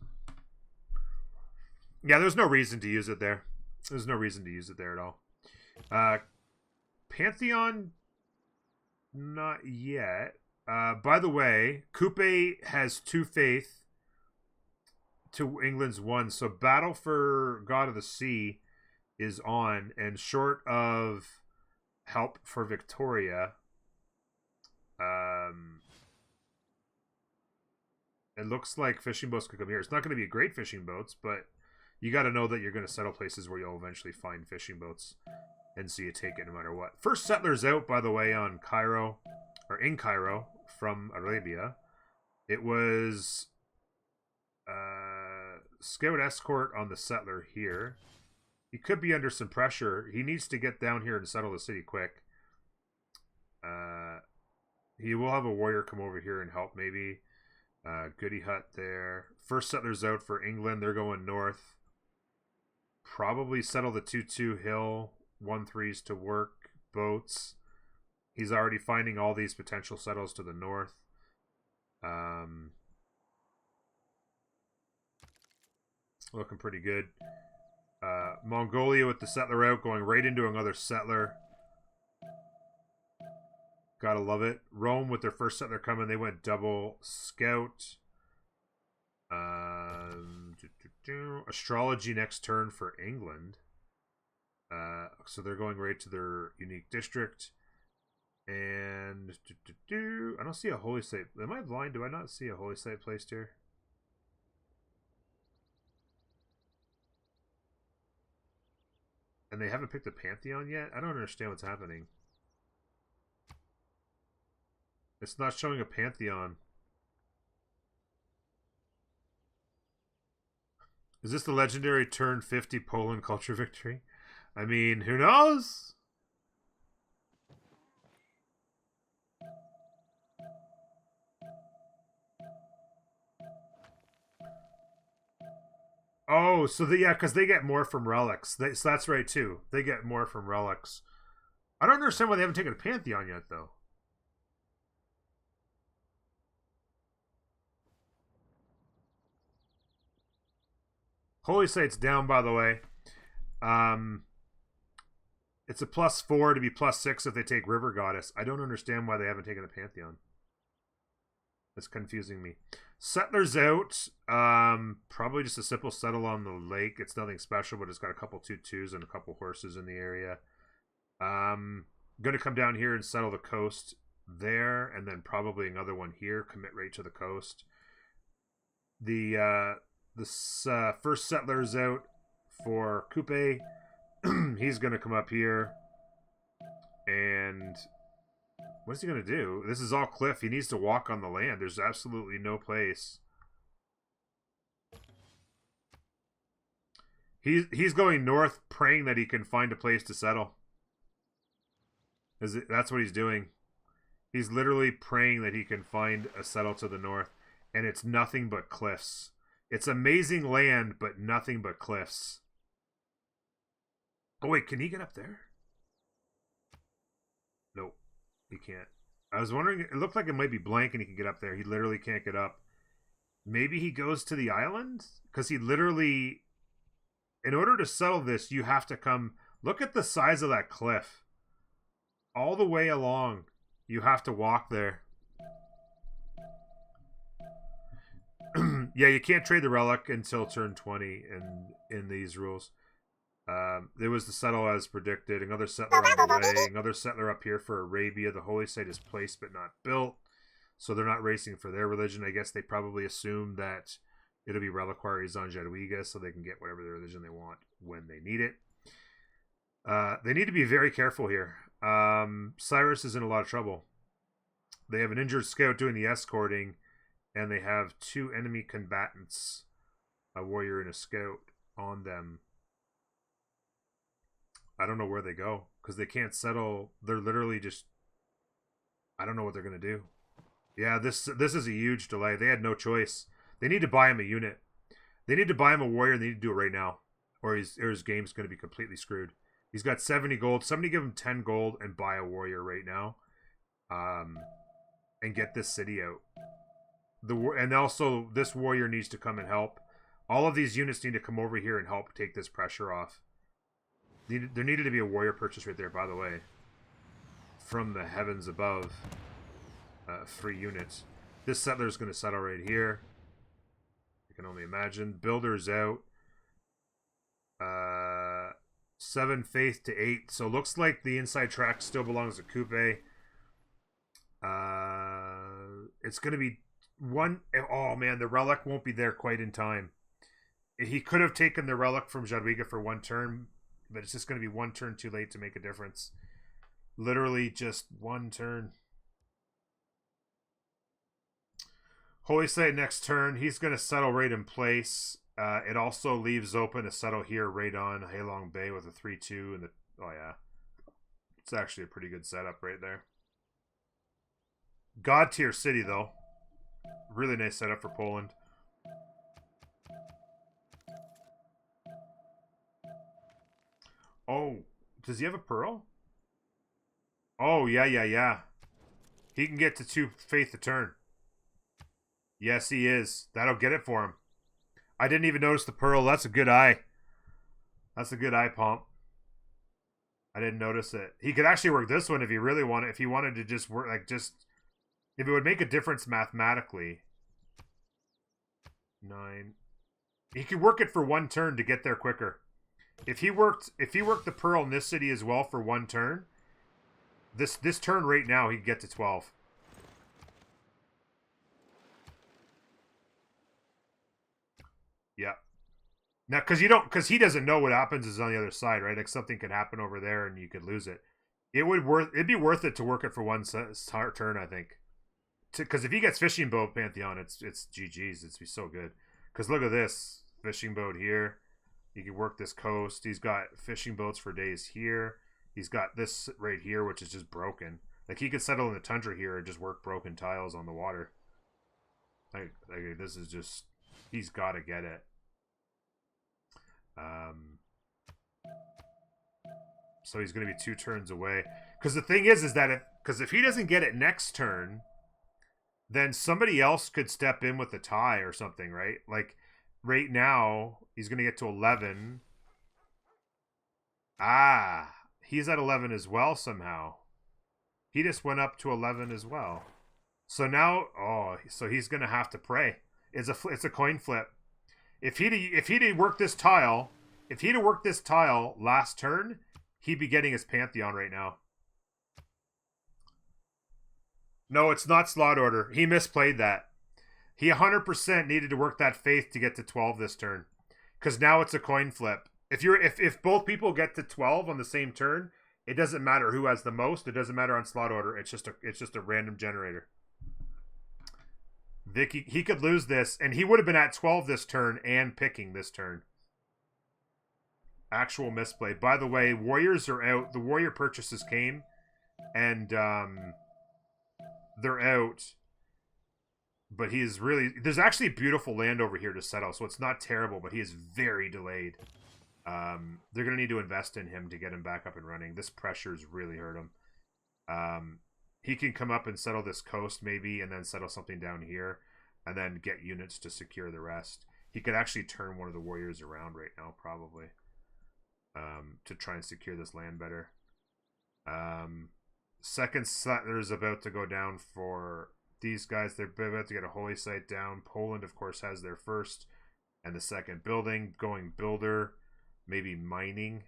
Speaker 1: Yeah, there's no reason to use it there. There's no reason to use it there at all. Pantheon, not yet. By the way, Cuite has 2 faith to England's 1. So Battle for God of the Sea is on, and short of help for Victoria, it looks like fishing boats could come here. It's not going to be great fishing boats, but you got to know that you're going to settle places where you'll eventually find fishing boats, and so you take it no matter what. First settlers out, by the way, on Cairo, or in Cairo, from Arabia. It was scout escort on the settler here. He could be under some pressure. He needs to get down here and settle the city quick. He will have a warrior come over here and help, maybe. Goody hut there. First settlers out for England. They're going north. Probably settle the 2-2 hill. 1-3s to work. Boats. He's already finding all these potential settles to the north. Looking pretty good. Mongolia with the settler out, going right into another settler. Gotta love it. Rome with their first settler coming, they went double scout. Astrology next turn for England. So they're going right to their unique district. And I don't see a holy site. Am I blind? Do I not see a holy site placed here? And they haven't picked a Pantheon yet? I don't understand what's happening. It's not showing a Pantheon. Is this the legendary turn 50 Poland culture victory? I mean, who knows? Oh, so yeah, because they get more from relics. So that's right too. They get more from relics. I don't understand why they haven't taken a Pantheon yet, though. Holy Site's down, by the way. It's a +4 to be +6 if they take River Goddess. I don't understand why they haven't taken a Pantheon. It's confusing me. Settlers out. Probably just a simple settle on the lake. It's nothing special, but it's got a couple 2/2s and a couple horses in the area. Gonna come down here and settle the coast there, and then probably another one here. Commit right to the coast. The first settler is out for Cuite. He's gonna come up here, and what is he gonna do? This is all cliff. He needs to walk on the land. There's absolutely no place. He's going north, praying that he can find a place to settle. That's what he's doing. He's literally praying that he can find a settle to the north, and it's nothing but cliffs. It's amazing land, but nothing but cliffs. Oh wait, can he get up there? Nope, he can't. I was wondering, it looked like it might be blank and he can get up there. He literally can't get up. Maybe he goes to the island? Because he literally, in order to settle this, you have to come, look at the size of that cliff. All the way along, you have to walk there. Yeah, you can't trade the relic until turn 20 in these rules. There was the settle as predicted. Another settler on the way. Another settler up here for Arabia. The holy site is placed but not built. So they're not racing for their religion. I guess they probably assume that it'll be reliquaries on Jadwiga so they can get whatever their religion they want when they need it. They need to be very careful here. Cyrus is in a lot of trouble. They have an injured scout doing the escorting, and they have 2 enemy combatants, a warrior and a scout, on them. I don't know where they go, because they can't settle. They're literally just, I don't know what they're going to do. Yeah, this is a huge delay. They had no choice. They need to buy him a unit. They need to buy him a warrior, and they need to do it right now, or his game's going to be completely screwed. He's got 70 gold. Somebody give him 10 gold and buy a warrior right now. And get this city out. And also, this warrior needs to come and help. All of these units need to come over here and help take this pressure off. There needed to be a warrior purchase right there, by the way. From the heavens above. 3 units. This settler's going to settle right here. I can only imagine. Builder's out. 7 faith to 8. So looks like the inside track still belongs to Cuite. It's going to be one. Oh man, the relic won't be there quite in time. He could have taken the relic from Jadwiga for 1 turn, but it's just going to be 1 turn too late to make a difference. Literally just 1 turn. Holy Site next turn. He's going to settle right in place. It also leaves open a settle here right on Halong Bay with a 3-2 and the. Oh yeah, it's actually a pretty good setup right there. God tier city though. Really nice setup for Poland. Oh, does he have a pearl? Oh, yeah. He can get to 2 faith a turn. Yes, he is. That'll get it for him. I didn't even notice the pearl. That's a good eye. That's a good eye pump. I didn't notice it. He could actually work this one if he really wanted. If he wanted to just work, like if it would make a difference mathematically. 9. He could work it for 1 turn to get there quicker. If he worked the pearl in this city as well for 1 turn, this turn right now he'd get to 12. Yeah. Now, because he doesn't know what happens is on the other side, right? Like something could happen over there and you could lose it. It'd be worth it to work it for 1 turn, I think. Because if he gets fishing boat Pantheon, it's GG's. It's be so good. Because look at this, fishing boat here. He can work this coast. He's got fishing boats for days here. He's got this right here, which is just broken. Like, he could settle in the tundra here and just work broken tiles on the water. Like this is just... He's got to get it. So he's going to be 2 turns away. Because the thing is that... Because if he doesn't get it next turn, then somebody else could step in with the tie or something, right? Like, right now, he's going to get to 11. Ah, he's at 11 as well somehow. He just went up to 11 as well. So now, so he's going to have to pray. It's a coin flip. If he'd worked this tile, last turn, he'd be getting his Pantheon right now. No, it's not slot order. He misplayed that. He 100% needed to work that faith to get to 12 this turn. Because now it's a coin flip. If both people get to 12 on the same turn, it doesn't matter who has the most. It doesn't matter on slot order. It's just a random generator. Vicky, he could lose this, and he would have been at 12 this turn and picking this turn. Actual misplay. By the way, warriors are out. The warrior purchases came, and they're out. But he is really... There's actually beautiful land over here to settle, so it's not terrible, but he is very delayed. They're going to need to invest in him to get him back up and running. This pressure's really hurt him. He can come up and settle this coast, maybe, and then settle something down here, and then get units to secure the rest. He could actually turn one of the warriors around right now, probably, to try and secure this land better. Second settler is about to go down for these guys. They're about to get a holy site down. Poland, of course, has their first and the second building. Going builder, maybe mining.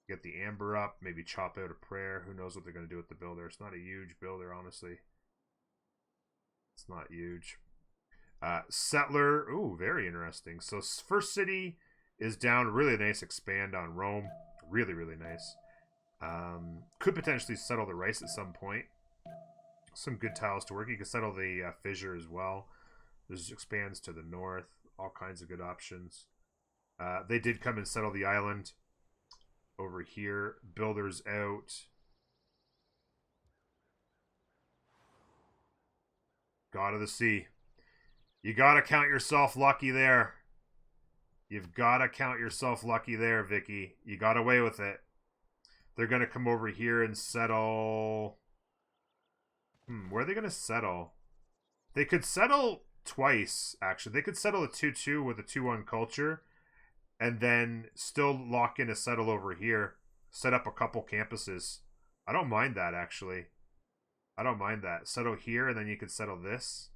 Speaker 1: Get the amber up, maybe chop out a prayer. Who knows what they're going to do with the builder. It's not a huge builder, honestly. It's not huge. Settler, ooh, very interesting. So first city is down. Really nice expand on Rome. Really, really nice. Could potentially settle the rice at some point. Some good tiles to work. You can settle the fissure as well. This expands to the north. All kinds of good options. They did come and settle the island. Over here, builders out. God of the Sea. You gotta count yourself lucky there. You've gotta count yourself lucky there, Vicky. You got away with it. They're gonna come over here and settle... where are they gonna settle? They could settle twice, actually. They could settle a 2-2 with a 2-1 culture. And then still lock in a settle over here. Set up a couple campuses. I don't mind that, actually. I don't mind that. Settle here, and then you can settle this.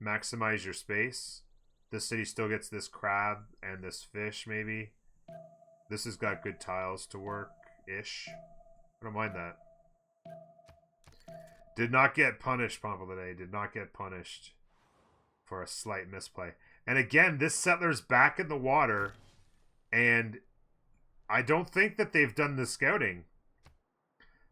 Speaker 1: Maximize your space. This city still gets this crab and this fish, maybe. This has got good tiles to work-ish. I don't mind that. Did not get punished, Pompolide. Did not get punished for a slight misplay. And again, this settler's back in the water, and I don't think that they've done the scouting.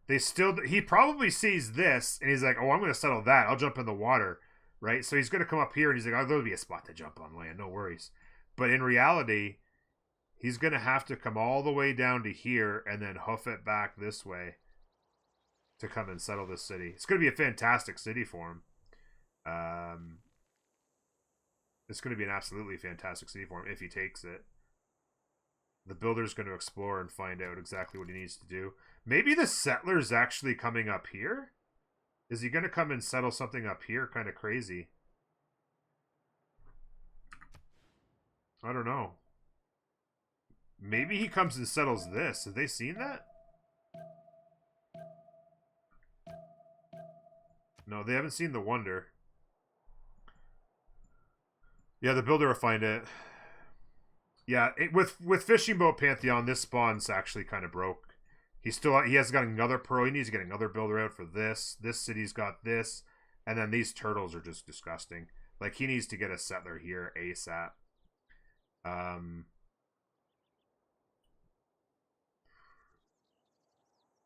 Speaker 1: He probably sees this, and he's like, oh, I'm going to settle that. I'll jump in the water, right? So he's going to come up here, and he's like, oh, there'll be a spot to jump on land. No worries. But in reality, he's going to have to come all the way down to here and then hoof it back this way to come and settle this city. It's going to be a fantastic city for him. It's going to be an absolutely fantastic city for him if he takes it. The builder's going to explore and find out exactly what he needs to do. Maybe the settler's actually coming up here? Is he going to come and settle something up here? Kind of crazy. I don't know. Maybe he comes and settles this. Have they seen that? No, they haven't seen the wonder. Yeah, the builder will find it. Yeah, with Fishing Boat Pantheon, this spawn's actually kind of broke. He has got another pearl. He needs to get another builder out for this. This city's got this. And then these turtles are just disgusting. Like, he needs to get a settler here ASAP.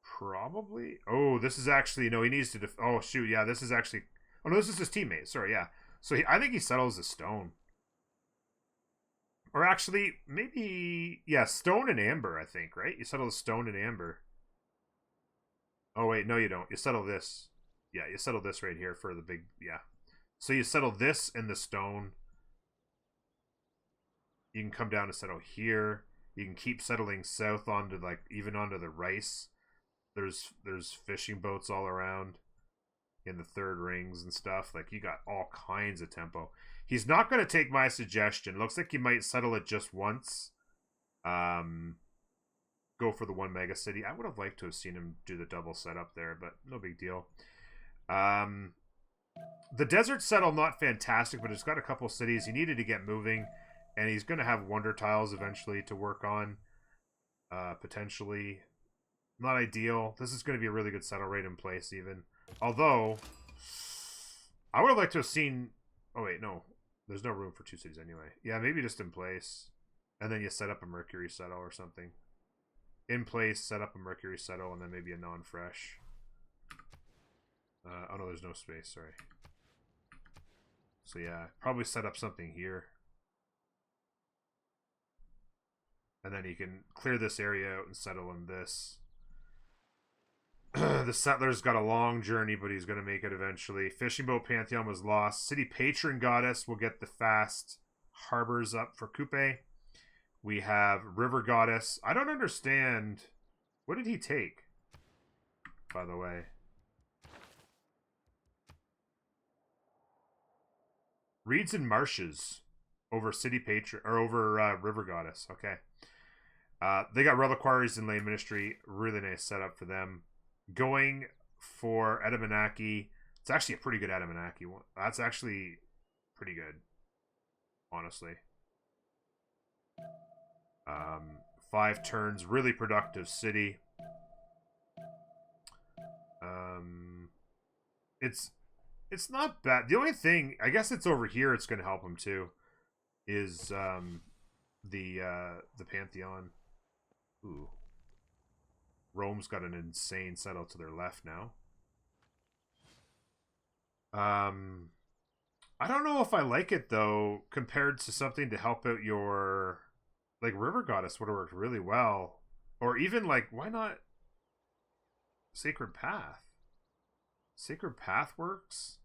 Speaker 1: Probably. Oh, this is actually... No, he needs to... Oh, shoot. Yeah, this is actually... Oh, no, this is his teammate. Sorry, yeah. So I think he settles a stone. Or actually, maybe... Yeah, stone and amber, I think, right? You settle the stone and amber. Oh, wait, no, you don't. You settle this. Yeah, you settle this right here for the big... Yeah. So you settle this and the stone. You can come down and settle here. You can keep settling south onto, like, even onto the rice. There's fishing boats all around in the third rings and stuff. Like, you got all kinds of tempo. He's not going to take my suggestion. Looks like he might settle it just once. Go for the one mega city. I would have liked to have seen him do the double setup there, but no big deal. The desert settle, not fantastic, but it's got a couple cities. He needed to get moving, and he's going to have wonder tiles eventually to work on. Potentially. Not ideal. This is going to be a really good settle rate in place, even. Although, I would have liked to have seen... Oh, wait, no. There's no room for two cities anyway. Yeah, maybe just in place. And then you set up a Mercury settle or something. In place, set up a Mercury settle, and then maybe a non-fresh. Oh, no, there's no space. Sorry. So, yeah, probably set up something here. And then you can clear this area out and settle in this. The settler's got a long journey, but he's going to make it eventually. Fishing boat Pantheon was lost. City patron goddess will get the fast harbors up for Cuite. We have river goddess. I don't understand. What did he take, by the way? Reeds and marshes over city patron, or over river goddess. Okay. They got reliquaries and lay ministry. Really nice setup for them. Going for Edamanaki. It's actually a pretty good Edamanaki one. That's actually pretty good, honestly. 5 turns. Really productive city. It's not bad. The only thing, I guess it's over here, it's going to help him too, is the Pantheon. Ooh. Rome's got an insane settle to their left now. I don't know if I like it, though, compared to something to help out your... Like, River Goddess would have worked really well. Or even, like, why not Sacred Path? Sacred Path works?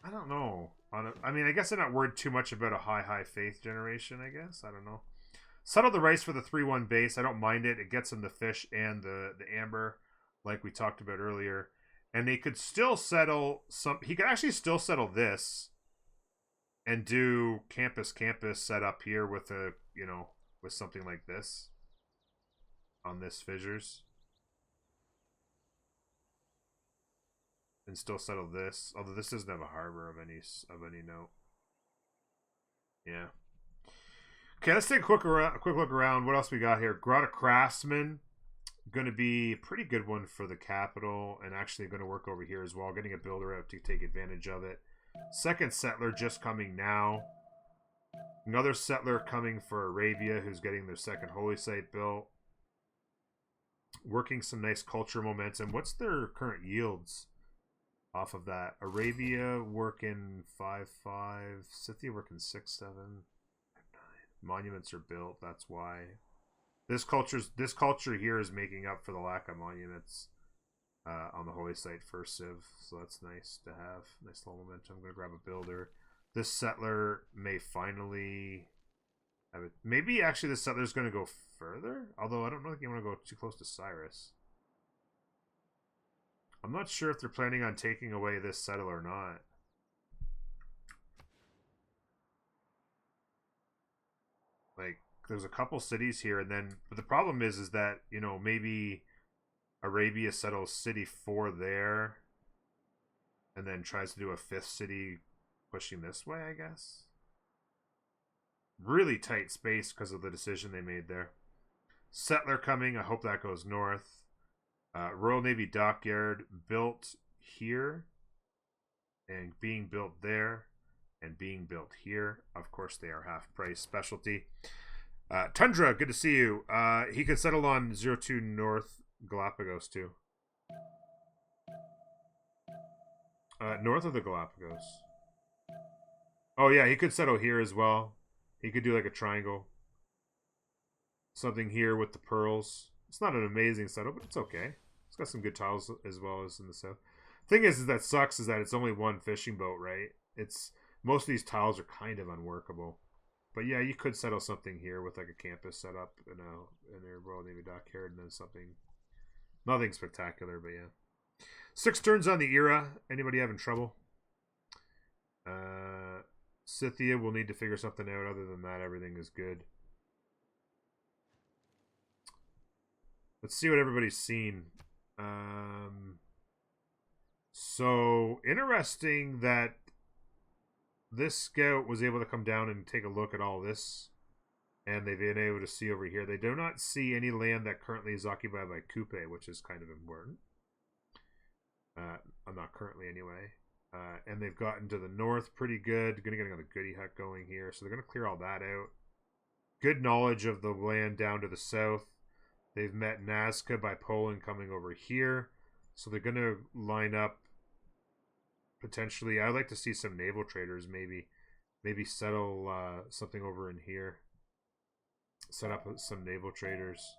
Speaker 1: I don't know. I mean, I guess I'm not worried too much about a high faith generation, I guess. I don't know. Settle the rice for the 3-1 base. I don't mind it. It gets him the fish and the amber, like we talked about earlier. And they could still settle some... He could actually still settle this and do campus set up here with a, you know, with something like this on this fissures. And still settle this. Although this doesn't have a harbor of any note. Yeah. Okay, let's take a quick look around. What else we got here? Grotto Craftsman. Going to be a pretty good one for the capital. And actually going to work over here as well. Getting a builder out to take advantage of it. Second settler just coming now. Another settler coming for Arabia, who's getting their second holy site built. Working some nice culture momentum. What's their current yields off of that? Arabia working 5-5. Scythia working 6-7. Monuments are built, that's why. This culture here is making up for the lack of monuments on the holy site for Civ, so that's nice to have. Nice little momentum. I'm going to grab a builder. This settler may finally have it. Maybe actually this settler's going to go further, although I don't know if you want to go too close to Cyrus. I'm not sure if they're planning on taking away this settler or not. Like, there's a couple cities here, and then, but the problem is that, you know, maybe Arabia settles city 4 there, and then tries to do a 5th city pushing this way, I guess. Really tight space because of the decision they made there. Settler coming, I hope that goes north. Royal Navy Dockyard built here, and being built there. And being built here. Of course, they are half price specialty. Tundra, good to see you. He could settle on 02 North Galapagos too. North of the Galapagos. Oh yeah, he could settle here as well. He could do like a triangle. Something here with the pearls. It's not an amazing setup, but it's okay. It's got some good tiles as well as in the south. Thing is that sucks is that it's only one fishing boat, right? It's most of these tiles are kind of unworkable. But yeah, you could settle something here with like a campus set up in a Royal Navy dockyard and then something. Nothing spectacular, but yeah. 6 turns on the era. Anybody having trouble? Scythia will need to figure something out. Other than that, everything is good. Let's see what everybody's seen. So interesting that this scout was able to come down and take a look at all this, and they've been able to see over here. They do not see any land that currently is occupied by Cuite, which is kind of important. I'm not currently anyway. And they've gotten to the north pretty good. Gonna get another goodie hut going here, so they're gonna clear all that out. Good knowledge of the land down to the south. They've met Nazca by Poland coming over here, so they're gonna line up. Potentially, I'd like to see some naval traders maybe settle something over in here. Set up some naval traders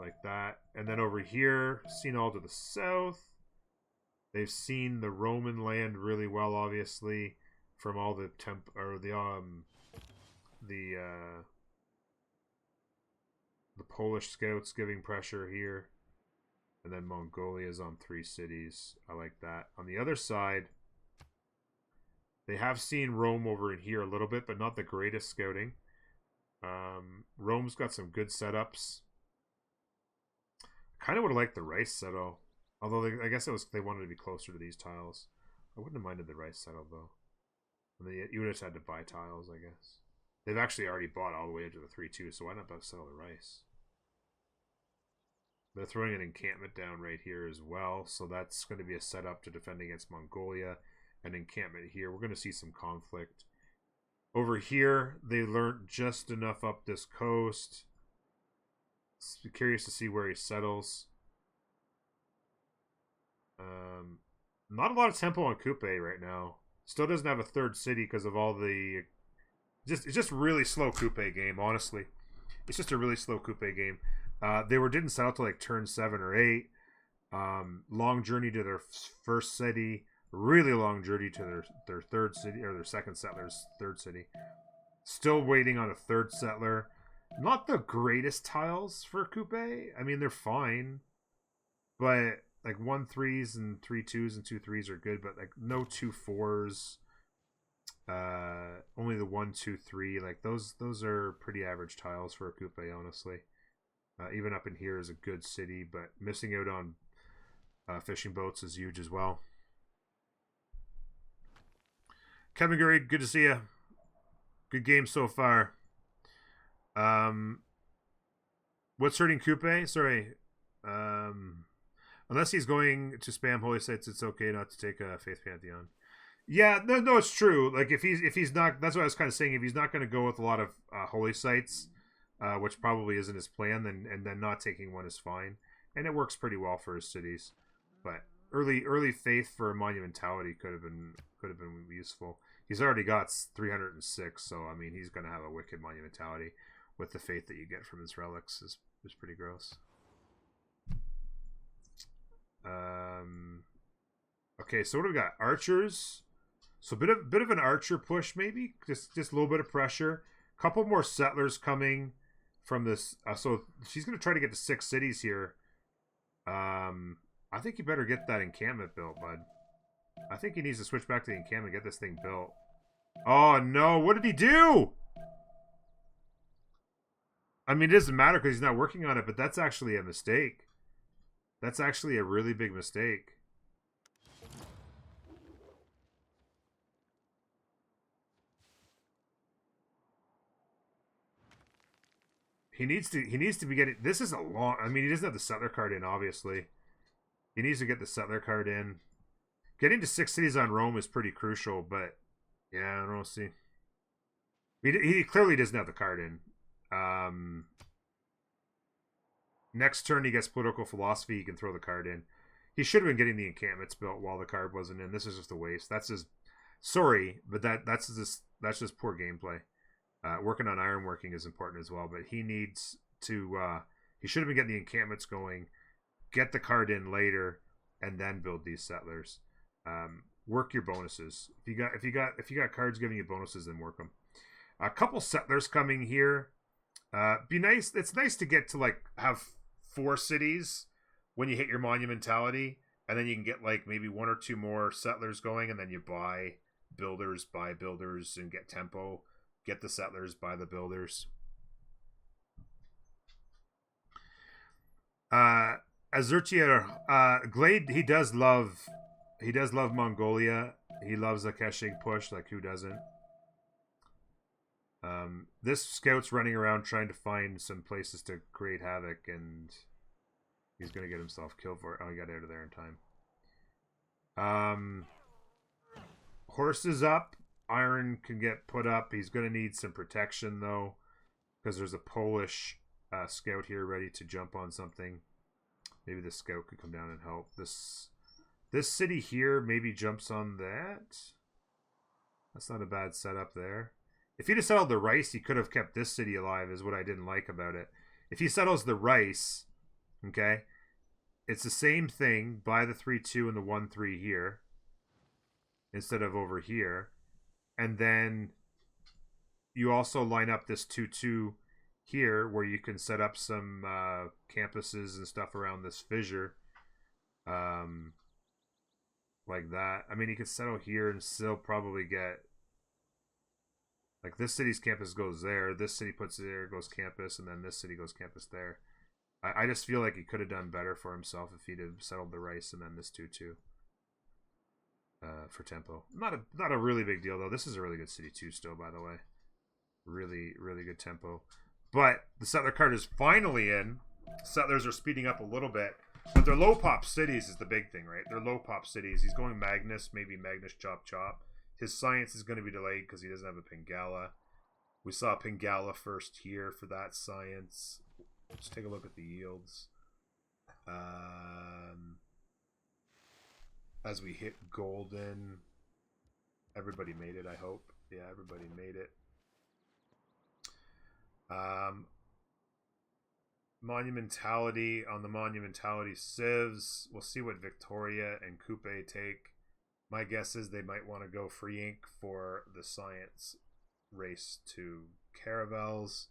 Speaker 1: like that, and then over here, seen all to the south. They've seen the Roman land really well, obviously, from all the Polish scouts giving pressure here. And then Mongolia is on 3 cities. I like that. On the other side, they have seen Rome over in here a little bit, but not the greatest scouting. Rome's got some good setups. Kind of would have liked the rice settle. Although I guess they wanted to be closer to these tiles. I wouldn't have minded the rice settle, though. And you would have had to buy tiles, I guess. They've actually already bought all the way up to the 3-2, so why not settle the rice? They're throwing an encampment down right here as well, so that's going to be a setup to defend against Mongolia. An encampment here. We're going to see some conflict. Over here, they learned just enough up this coast. Curious to see where he settles. Not a lot of tempo on Cuite right now. Still doesn't have a 3rd city because of all the... It's just really slow Cuite game, honestly. It's just a really slow Cuite game. They didn't settle to like turn 7 or 8. Long journey to their first city. Really long journey to their 3rd city, or their 2nd settler's 3rd city. Still waiting on a 3rd settler. Not the greatest tiles for Cuite. I mean, they're fine. But like 1-3s and 3-2s and 2-3s are good, but like no 2-4s. Only the 1-2-3. Like those are pretty average tiles for a Cuite, honestly. Even up in here is a good city, but missing out on fishing boats is huge as well. Kevin Gurry, good to see you. Good game so far. What's hurting Cuite? Sorry. Unless he's going to spam holy sites, it's okay not to take a Faith Pantheon. Yeah, no, it's true. Like if he's not, that's what I was kind of saying. If he's not going to go with a lot of holy sites, which probably isn't his plan, and then not taking one is fine, and it works pretty well for his cities. But early faith for a monumentality could have been useful. He's already got 306, so I mean he's going to have a wicked monumentality with the faith that you get from his relics is pretty gross. Okay, so what do we got? Archers. So bit of an archer push, maybe just a little bit of pressure. Couple more settlers coming from this. So she's gonna try to get to 6 cities here. I think you better get that encampment built, bud. I think he needs to switch back to the encampment and get this thing built. Oh no! What did he do? I mean, it doesn't matter because he's not working on it, but that's actually a mistake. That's actually a really big mistake. He needs to be getting... This is a long... I mean, he doesn't have the settler card in, obviously. He needs to get the settler card in. Getting to 6 cities on Rome is pretty crucial, but... Yeah, I don't see. He clearly doesn't have the card in. Next turn he gets political philosophy, he can throw the card in. He should have been getting the encampments built while the card wasn't in. This is just a waste. That's just... Sorry, but that's just poor gameplay. Working on ironworking is important as well, but he needs to. He should have been getting the encampments going, get the card in later, and then build these settlers. Work your bonuses. If you got cards giving you bonuses, then work them. A couple settlers coming here. Be nice. It's nice to get to like have 4 cities when you hit your monumentality, and then you can get like maybe 1 or 2 more settlers going, and then you buy builders, and get tempo. Get the settlers, buy the builders. Azurtia, Glade, he does love Mongolia. He loves a Keshig push, like who doesn't? This scout's running around trying to find some places to create havoc, and he's gonna get himself killed for it. Oh, he got out of there in time. Horses up. Iron can get put up. He's gonna need some protection though, because there's a Polish scout here ready to jump on something. Maybe the scout could come down and help. This city here maybe jumps on that. That's not a bad setup there. If he'd have settled the rice, he could have kept this city alive, is what I didn't like about it. If he settles the rice, okay, it's the same thing. Buy the 3-2 and the 1-3 here instead of over here. And then you also line up this 2-2 here where you can set up some campuses and stuff around this fissure. Like that. I mean, you could settle here and still probably get... Like, this city's campus goes there. This city puts it there, goes campus, and then this city goes campus there. I just feel like he could have done better for himself if he'd have settled the rice and then this 2-2. For tempo. Not a really big deal, though. This is a really good city, too, still, by the way. Really, really good tempo. But the settler card is finally in. Settlers are speeding up a little bit. But their low pop cities is the big thing, right? They're low pop cities. He's going Magnus, maybe Magnus Chop Chop. His science is going to be delayed because he doesn't have a Pingala. We saw Pingala first here for that science. Let's take a look at the yields. As we hit golden, everybody made it, I hope. Yeah, everybody made it. Monumentality on the Monumentality civs. We'll see what Victoria and Cuite take. My guess is they might want to go free ink for the science race to caravels.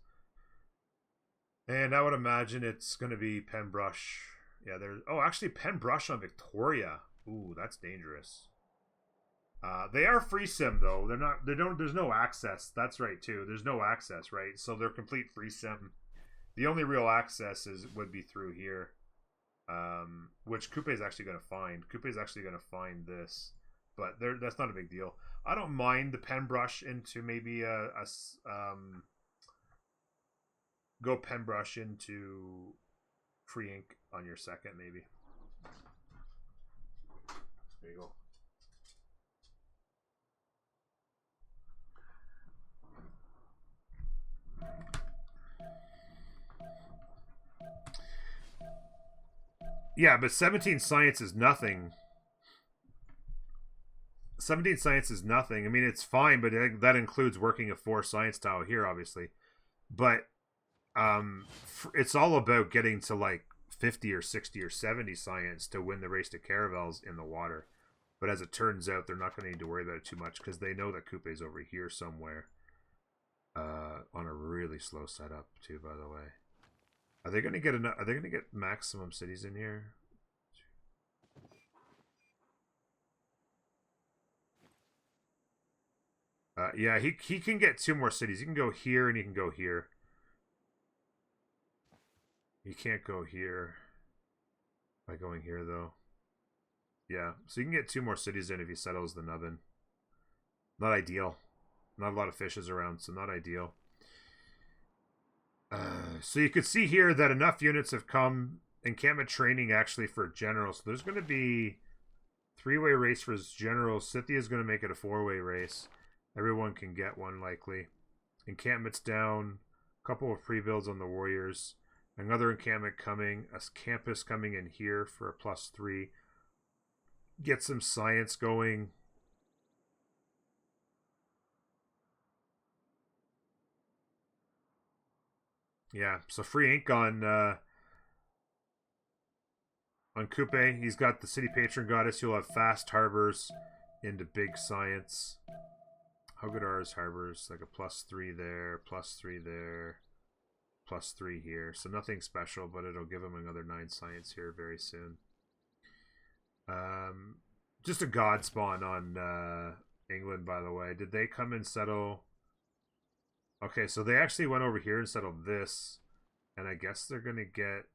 Speaker 1: And I would imagine it's going to be Penbrush. Yeah, there's... Oh, actually, Penbrush on Victoria. Ooh, that's dangerous. They are free sim, though. They're not... There's no access. That's right, too. There's no access, right? So they're complete free sim. The only real access would be through here. Which Cuite is actually going to find. Cuite is actually going to find this. But that's not a big deal. I don't mind the Penbrush into maybe go Penbrush into free ink on your second, maybe. There you go. Yeah, but 17 science is nothing. 17 science is nothing. I mean, it's fine, but that includes working a 4 science tile here, obviously. But it's all about getting to like 50 or 60 or 70 science to win the race to caravels in the water. But as it turns out, they're not going to need to worry about it too much because they know that Coupe's over here somewhere. On a really slow setup too, by the way. Are they going to get enough? Are they going to get maximum cities in here? Yeah, he can get 2 more cities. He can go here and he can go here. He can't go here by going here, though. Yeah, so you can get 2 more cities in if he settles the nubbin. Not ideal. Not a lot of fishes around, so not ideal. So you could see here that enough units have come. Encampment training actually for general. So there's going to be 3-way race for his general. Scythia is going to make it a 4-way race. Everyone can get one likely. Encampments down. A couple of pre-builds on the warriors. Another encampment coming. A campus coming in here for a +3. Get some science going. Yeah, so free ink on Cuite. He's got the city patron goddess. You'll have fast harbors into big science. How good are his harbors? Like a +3 there, +3 there, +3 here. So nothing special, but it'll give him another 9 science here very soon. Just a god spawn on England, by the way. Did they come and settle? Okay, so they actually went over here and settled this. And I guess they're going to get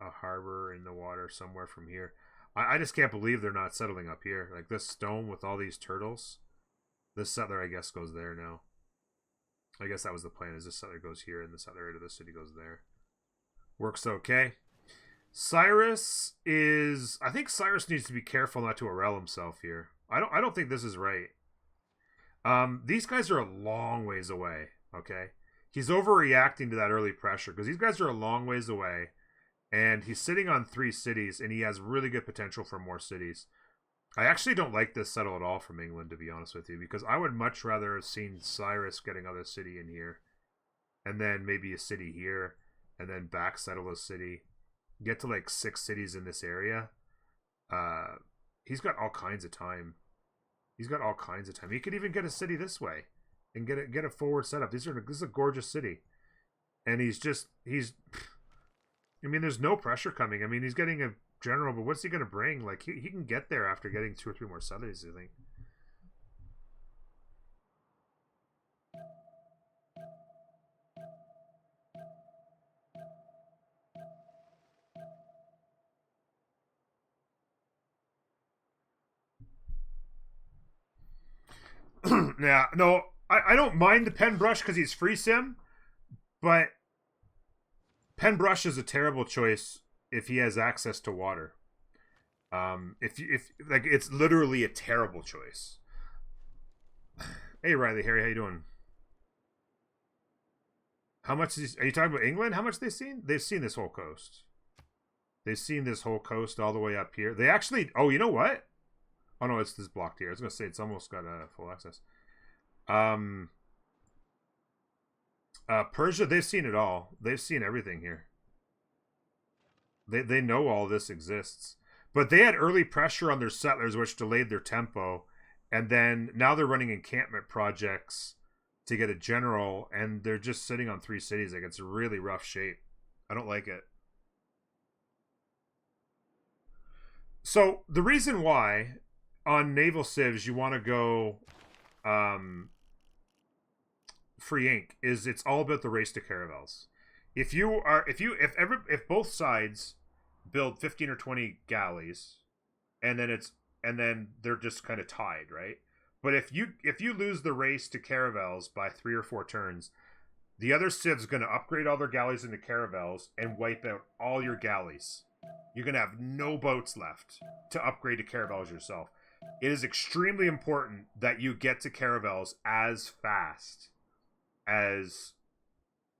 Speaker 1: a harbor in the water somewhere from here. I just can't believe they're not settling up here. Like this stone with all these turtles. This settler, I guess, goes there now. I guess that was the plan, is this settler goes here and the settler out of the city goes there. Works okay. Cyrus is... I think Cyrus needs to be careful not to Arel himself here. I don't think this is right. These guys are a long ways away, okay? He's overreacting to that early pressure because these guys are a long ways away. And he's sitting on 3 cities, and he has really good potential for more cities. I actually don't like this settle at all from England, to be honest with you, because I would much rather have seen Cyrus get another city in here, and then maybe a city here, and then back settle a city. Get to like 6 cities in this area. He's got all kinds of time. He's got all kinds of time. He could even get a city this way and get a forward setup. This is a gorgeous city. And he's I mean, there's no pressure coming. I mean, he's getting a general, but what's he going to bring? Like, he can get there after getting 2 or 3 more settlers, I think. Yeah, no, I don't mind the pen brush because he's free sim, but pen brush is a terrible choice if he has access to water. If like, it's literally a terrible choice. Hey Riley, Harry, how you doing? How much are you talking about England? How much they seen? They've seen this whole coast. They've seen this whole coast all the way up here. They actually... Oh, you know what? Oh, no, it's this blocked here. I was going to say it's almost got full access. Persia, they've seen it all. They've seen everything here. They know all this exists. But they had early pressure on their settlers, which delayed their tempo. And then now they're running encampment projects to get a general, and they're just sitting on 3 cities. Like, it's a really rough shape. I don't like it. So the reason why on naval civs you want to go free ink is it's all about the race to caravels. If both sides build 15 or 20 galleys, and then they're just kind of tied, right? But if you lose the race to caravels by 3 or 4 turns, the other civ's going to upgrade all their galleys into caravels and wipe out all your galleys. You're going to have no boats left to upgrade to caravels yourself. It is extremely important that you get to caravels as fast as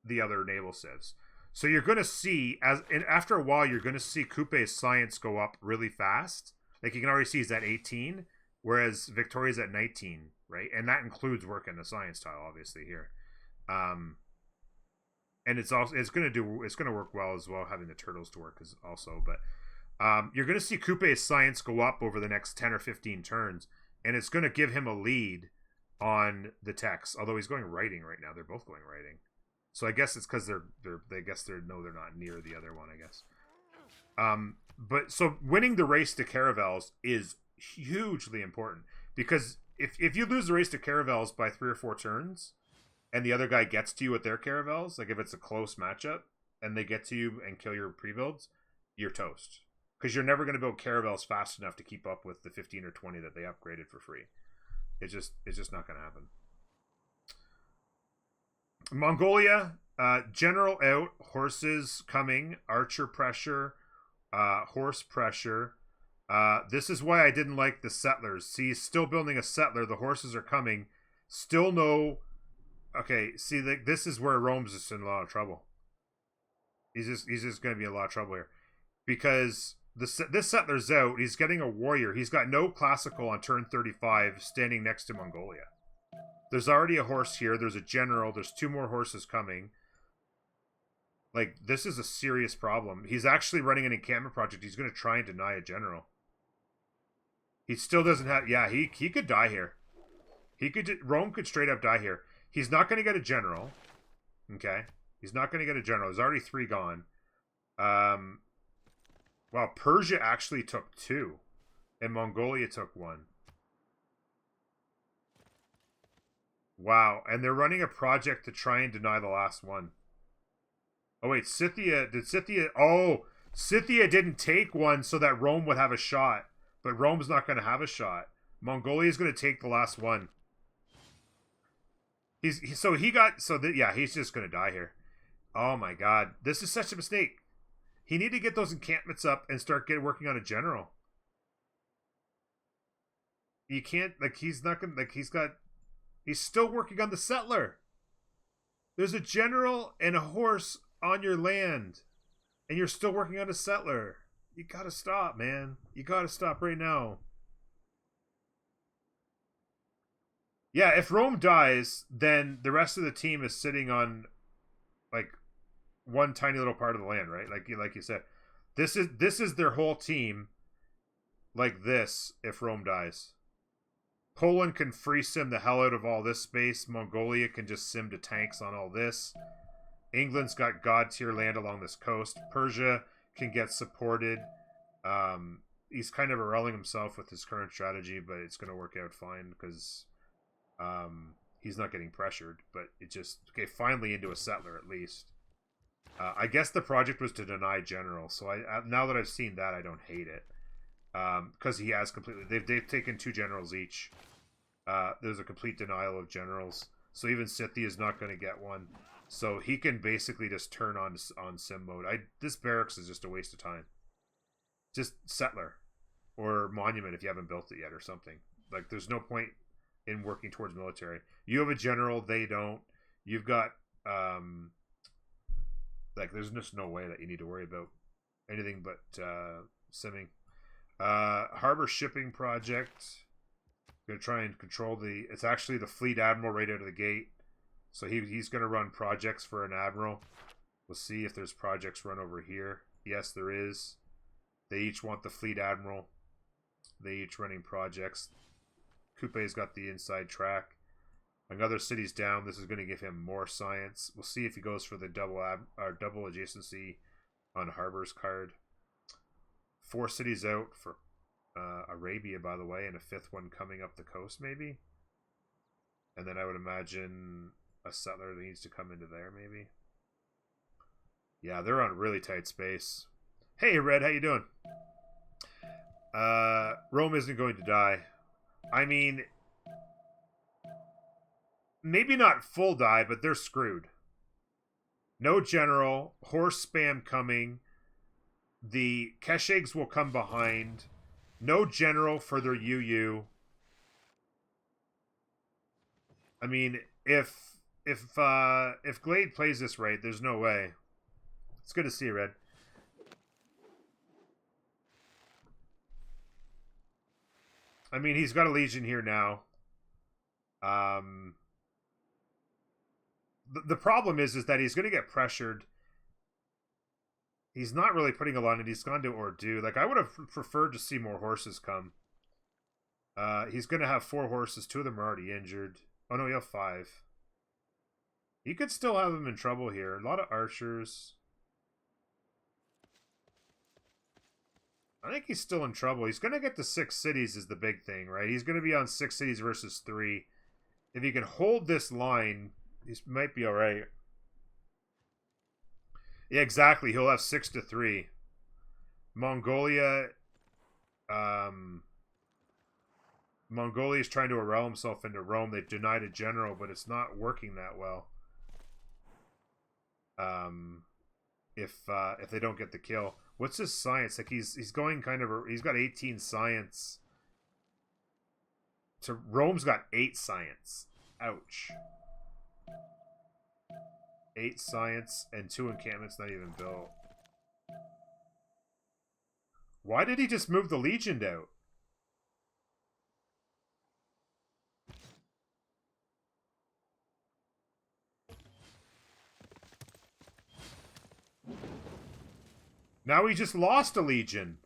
Speaker 1: the other naval civs. So you're going to see, and after a while, you're going to see Cuite's science go up really fast. Like, you can already see he's at 18, whereas Victoria's at 19, right? And that includes working the science tile, obviously, here. And it's going to work well as well, having the turtles to work also. But you're going to see Cuite's science go up over the next 10 or 15 turns, and it's going to give him a lead on the techs. Although he's going writing right now, they're both going writing. So I guess it's because they're not near the other one, I guess. But so winning the race to caravels is hugely important, because if you lose the race to caravels by 3 or 4 turns, and the other guy gets to you with their caravels, like if it's a close matchup and they get to you and kill your pre-builds, you're toast. Because you're never going to build caravels fast enough to keep up with the 15 or 20 that they upgraded for free. It's just not going to happen. Mongolia, general out, horses coming, archer pressure, horse pressure. This is why I didn't like the settlers. See, he's still building a settler. The horses are coming. Still no... Okay, see, this is where Rome's just in a lot of trouble. He's just going to be in a lot of trouble here. Because this settler's out. He's getting a warrior. He's got no classical on turn 35 standing next to Mongolia. There's already a horse here. There's a general. There's 2 more horses coming. Like, this is a serious problem. He's actually running an encampment project. He's going to try and deny a general. He still doesn't have... Yeah, he could die here. Rome could straight up die here. He's not going to get a general. Okay? He's not going to get a general. There's already 3 gone. Wow, Persia actually took 2. And Mongolia took 1. Wow, and they're running a project to try and deny the last one. Oh, wait, Scythia... Did Scythia... Oh, Scythia didn't take 1 so that Rome would have a shot. But Rome's not going to have a shot. Mongolia's going to take the last one. He's just going to die here. Oh my god, this is such a mistake. He needed to get those encampments up and start working on a general. You can't, like, he's not going to, he's still working on the settler. There's a general and a horse on your land, and you're still working on a settler. You gotta stop, man. You gotta stop right now. Yeah, if Rome dies, then the rest of the team is sitting on, like, one tiny little part of the land, right? Like you said, this is their whole team. Like this, if Rome dies, Poland can free sim the hell out of all this space. Mongolia can just sim to tanks on all this. England's got god tier land along this coast. Persia can get supported. He's kind of irrelling himself with his current strategy, but it's going to work out fine because he's not getting pressured. But it just, okay, finally into a settler at least. I guess the project was to deny general, so now that I've seen that, I don't hate it. Because he has completely... They've taken 2 generals each. There's a complete denial of generals. So even Scythia is not going to get one. So he can basically just turn on sim mode. This barracks is just a waste of time. Just settler. Or monument if you haven't built it yet or something. Like, there's no point in working towards military. You have a general, they don't. You've got... like, there's just no way that you need to worry about anything but simming. Harbor shipping project. Gonna try and control the... It's actually the fleet admiral right out of the gate. So he's gonna run projects for an admiral. We'll see if there's projects run over here. Yes, there is. They each want the fleet admiral. They each running projects. Cuite's got the inside track. Another city's down. This is going to give him more science. We'll see if he goes for the double adjacency on Harbor's card. 4 cities out for Arabia, by the way, and a 5th one coming up the coast, maybe. And then I would imagine a settler that needs to come into there, maybe. Yeah, they're on really tight space. Hey, Red, how you doing? Rome isn't going to die. I mean... Maybe not full die, but they're screwed. No general. Horse spam coming. The Keshegs will come behind. No general for their UU. I mean, if Glade plays this right, there's no way. It's good to see, Red. I mean, he's got a legion here now. The problem is that he's going to get pressured. He's not really putting a lot in. He's gone to Ordu. Like, I would have preferred to see more horses come. He's going to have 4 horses. 2 of them are already injured. Oh, no, he'll have 5. He could still have him in trouble here. A lot of archers. I think he's still in trouble. He's going to get to 6 cities is the big thing, right? He's going to be on 6 cities versus 3. If he can hold this line... He might be alright. Yeah, exactly. He'll have 6-3. Mongolia. Mongolia is trying to arrel himself into Rome. They denied a general, but it's not working that well. If they don't get the kill, what's his science? Like he's going kind of. He's got 18 science. So Rome's got 8 science. Ouch. 8 science and 2 encampments not even built. Why did he just move the legion out? Now he just lost a legion.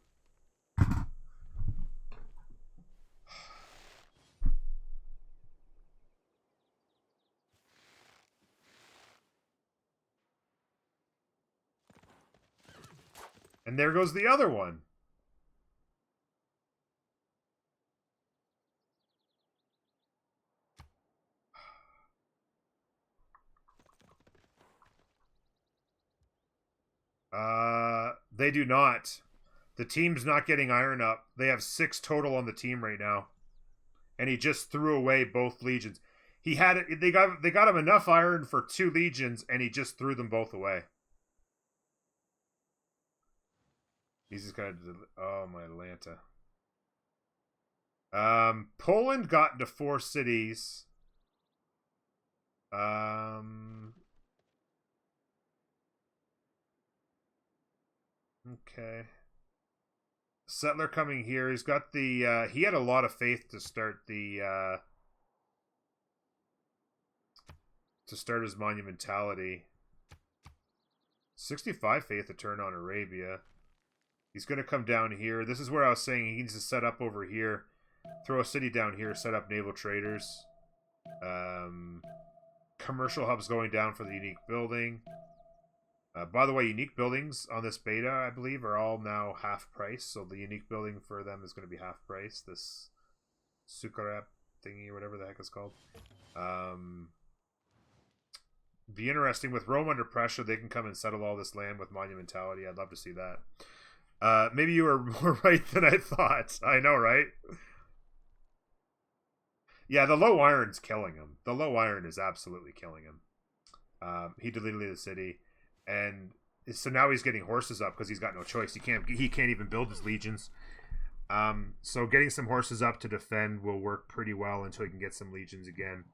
Speaker 1: And there goes the other one. They do not. The team's not getting iron up. They have 6 total on the team right now. And he just threw away both legions. He had it. They got him enough iron for 2 legions, and he just threw them both away. He's just gonna. Oh my Atlanta. Poland got into 4 cities. Okay. Settler coming here. He's got the he had a lot of faith to start the to start his monumentality. 65 faith to turn on Arabia. He's going to come down here. This is where I was saying he needs to set up over here. Throw a city down here, set up naval traders. Commercial hubs going down for the unique building. By the way, unique buildings on this beta, I believe, are all now half price. So the unique building for them is going to be half price. This Sukarep thingy or whatever the heck it's called. Be interesting. With Rome under pressure, they can come and settle all this land with monumentality. I'd love to see that. Maybe you were more right than I thought. I know, right? Yeah, the low iron's killing him. The low iron is absolutely killing him. He deleted the city. And so now he's getting horses up because he's got no choice. He can't even build his legions. So getting some horses up to defend will work pretty well until he can get some legions again.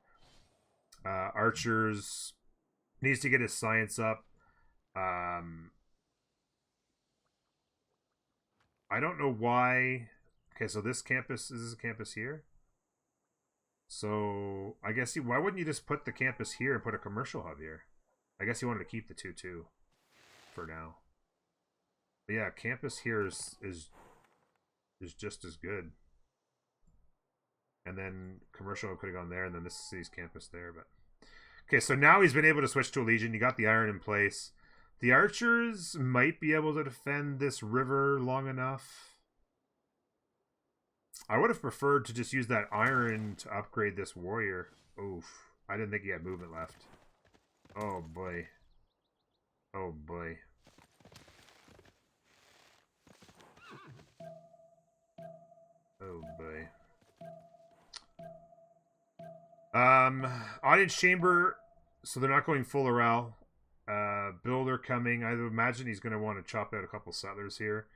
Speaker 1: Archers needs to get his science up. I don't know why. Okay, so this campus is a campus here. So I guess why wouldn't you just put the campus here and put a commercial hub here? I guess he wanted to keep the 2-2 for now. But yeah, campus here is just as good. And then commercial could have gone there, and then this is campus there. But okay, so now he's been able to switch to a legion. You got the iron in place. The archers might be able to defend this river long enough. I would have preferred to just use that iron to upgrade this warrior. Oof. I didn't think he had movement left. Oh boy. Oh boy. Oh boy. Audience chamber, so they're not going full morale. Builder coming. I would imagine he's going to want to chop out a couple settlers here.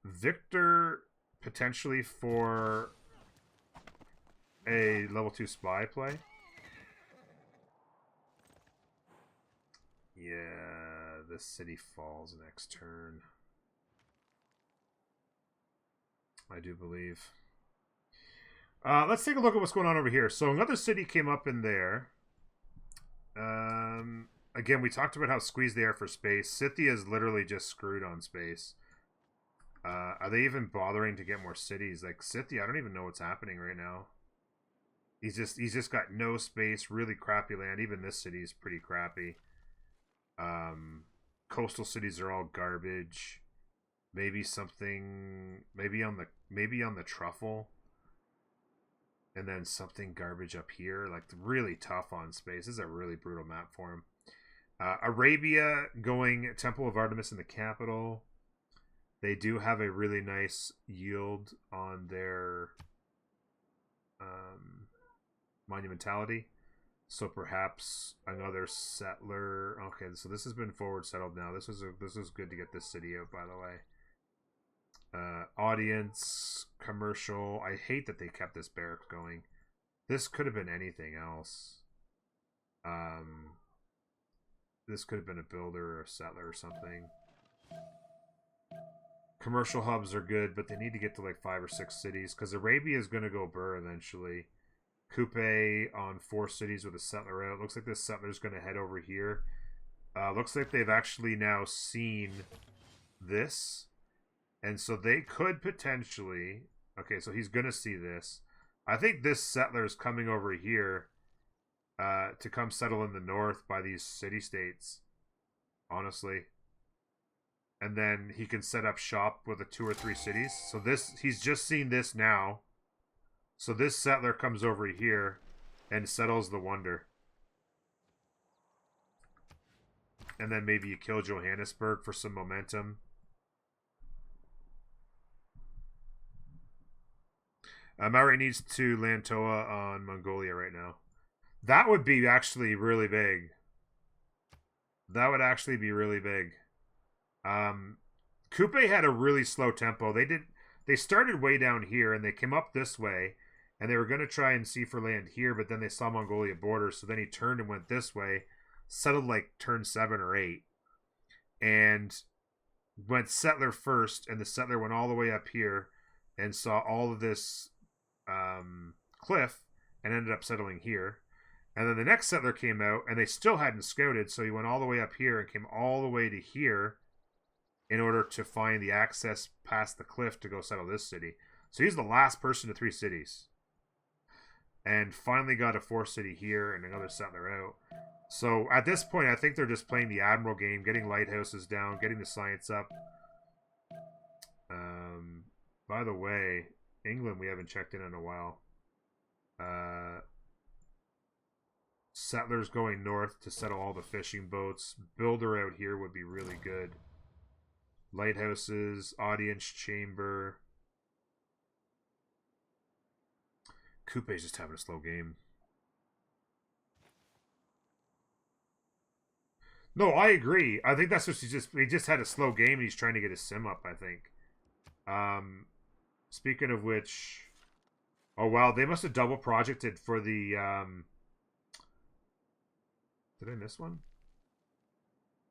Speaker 1: Victor potentially for a level 2 spy play. Yeah, this city falls next turn. I do believe. Let's take a look at what's going on over here. So another city came up in there. Again, we talked about how squeezed they are for space. Scythia is literally just screwed on space. Are they even bothering to get more cities? Like Scythia, I don't even know what's happening right now. He's just got no space, really crappy land. Even this city is pretty crappy. Coastal cities are all garbage. Maybe something, maybe on the truffle, and then something garbage up here. Like really tough on space. This is a really brutal map for him. Arabia going Temple of Artemis in the capital. They do have a really nice yield on their monumentality. So perhaps another settler. Okay, so this has been forward settled now. This is good to get this city out, by the way. Audience, commercial. I hate that they kept this barrack going. This could have been anything else. This could have been a builder or a settler or something. Commercial hubs are good, but they need to get to like 5 or 6 cities because Arabia is going to go burr eventually. Cuite on 4 cities with a settler out. Looks like this settler is going to head over here. Looks like they've actually now seen this. And so they could potentially... Okay, so he's going to see this. I think this settler is coming over here to come settle in the north by these city-states, honestly. And then he can set up shop with the 2 or 3 cities. So this, he's just seen this now. So this settler comes over here and settles the wonder. And then maybe you kill Johannesburg for some momentum. Maori needs to land Toa on Mongolia right now. That would be actually really big. That would actually be really big. Cuite had a really slow tempo. They started way down here and they came up this way and they were going to try and see for land here, but then they saw Mongolia border, so then he turned and went this way, settled like turn 7 or 8, and went settler first, and the settler went all the way up here and saw all of this cliff and ended up settling here. And then the next settler came out and they still hadn't scouted, so he went all the way up here and came all the way to here in order to find the access past the cliff to go settle this city. So he's the last person to 3 cities. And finally got a 4th city here and another settler out. So at this point, I think they're just playing the Admiral game, getting lighthouses down, getting the science up. By the way, England we haven't checked in a while. Settlers going north to settle all the fishing boats. Builder out here would be really good. Lighthouses, audience chamber. Coupe's just having a slow game. No, I agree. I think that's what he just had a slow game and he's trying to get his sim up, I think. Speaking of which, oh wow, they must have double projected for the did I miss one?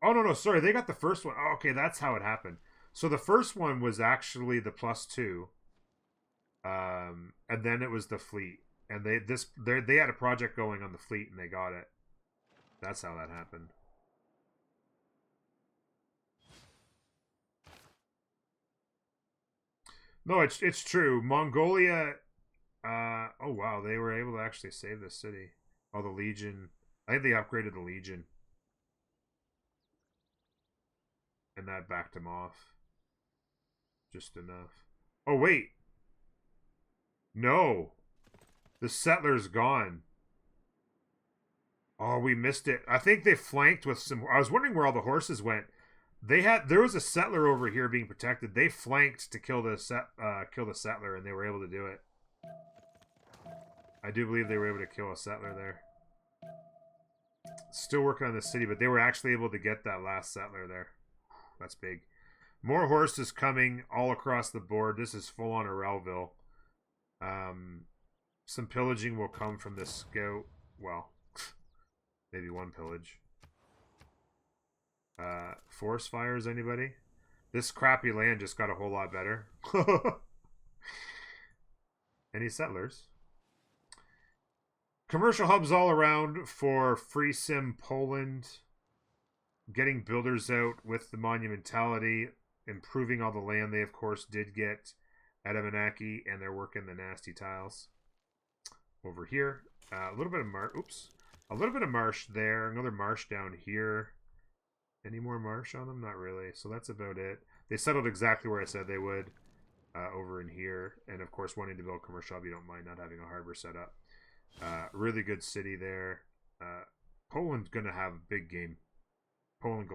Speaker 1: Oh no, sorry, they got the first one. Oh, okay, that's how it happened. So the first one was actually the +2. And then it was the fleet. And they had a project going on the fleet and they got it. That's how that happened. No, it's true. Mongolia oh wow, they were able to actually save this city. Oh, the Legion. I think they upgraded the Legion. And that backed him off. Just enough. Oh, wait. No. The settler's gone. Oh, we missed it. I think they flanked with some... I was wondering where all the horses went. There was a settler over here being protected. They flanked to kill the settler, and they were able to do it. I do believe they were able to kill a settler there. Still working on the city, but they were actually able to get that last settler there. That's big. More horses coming all across the board. This is full on Arelville. Some pillaging will come from this scout. Well, maybe one pillage. Forest fires, anybody? This crappy land just got a whole lot better. Any settlers? Commercial hubs all around for Free Sim Poland. Getting builders out with the monumentality. Improving all the land they, of course, did get at Abenaki. And they're working the nasty tiles. Over here. A little bit of marsh. Oops. A little bit of marsh there. Another marsh down here. Any more marsh on them? Not really. So that's about it. They settled exactly where I said they would. Over in here. And, of course, wanting to build commercial hub, you don't mind not having a harbor set up. Really good city there. Poland's going to have a big game. Poland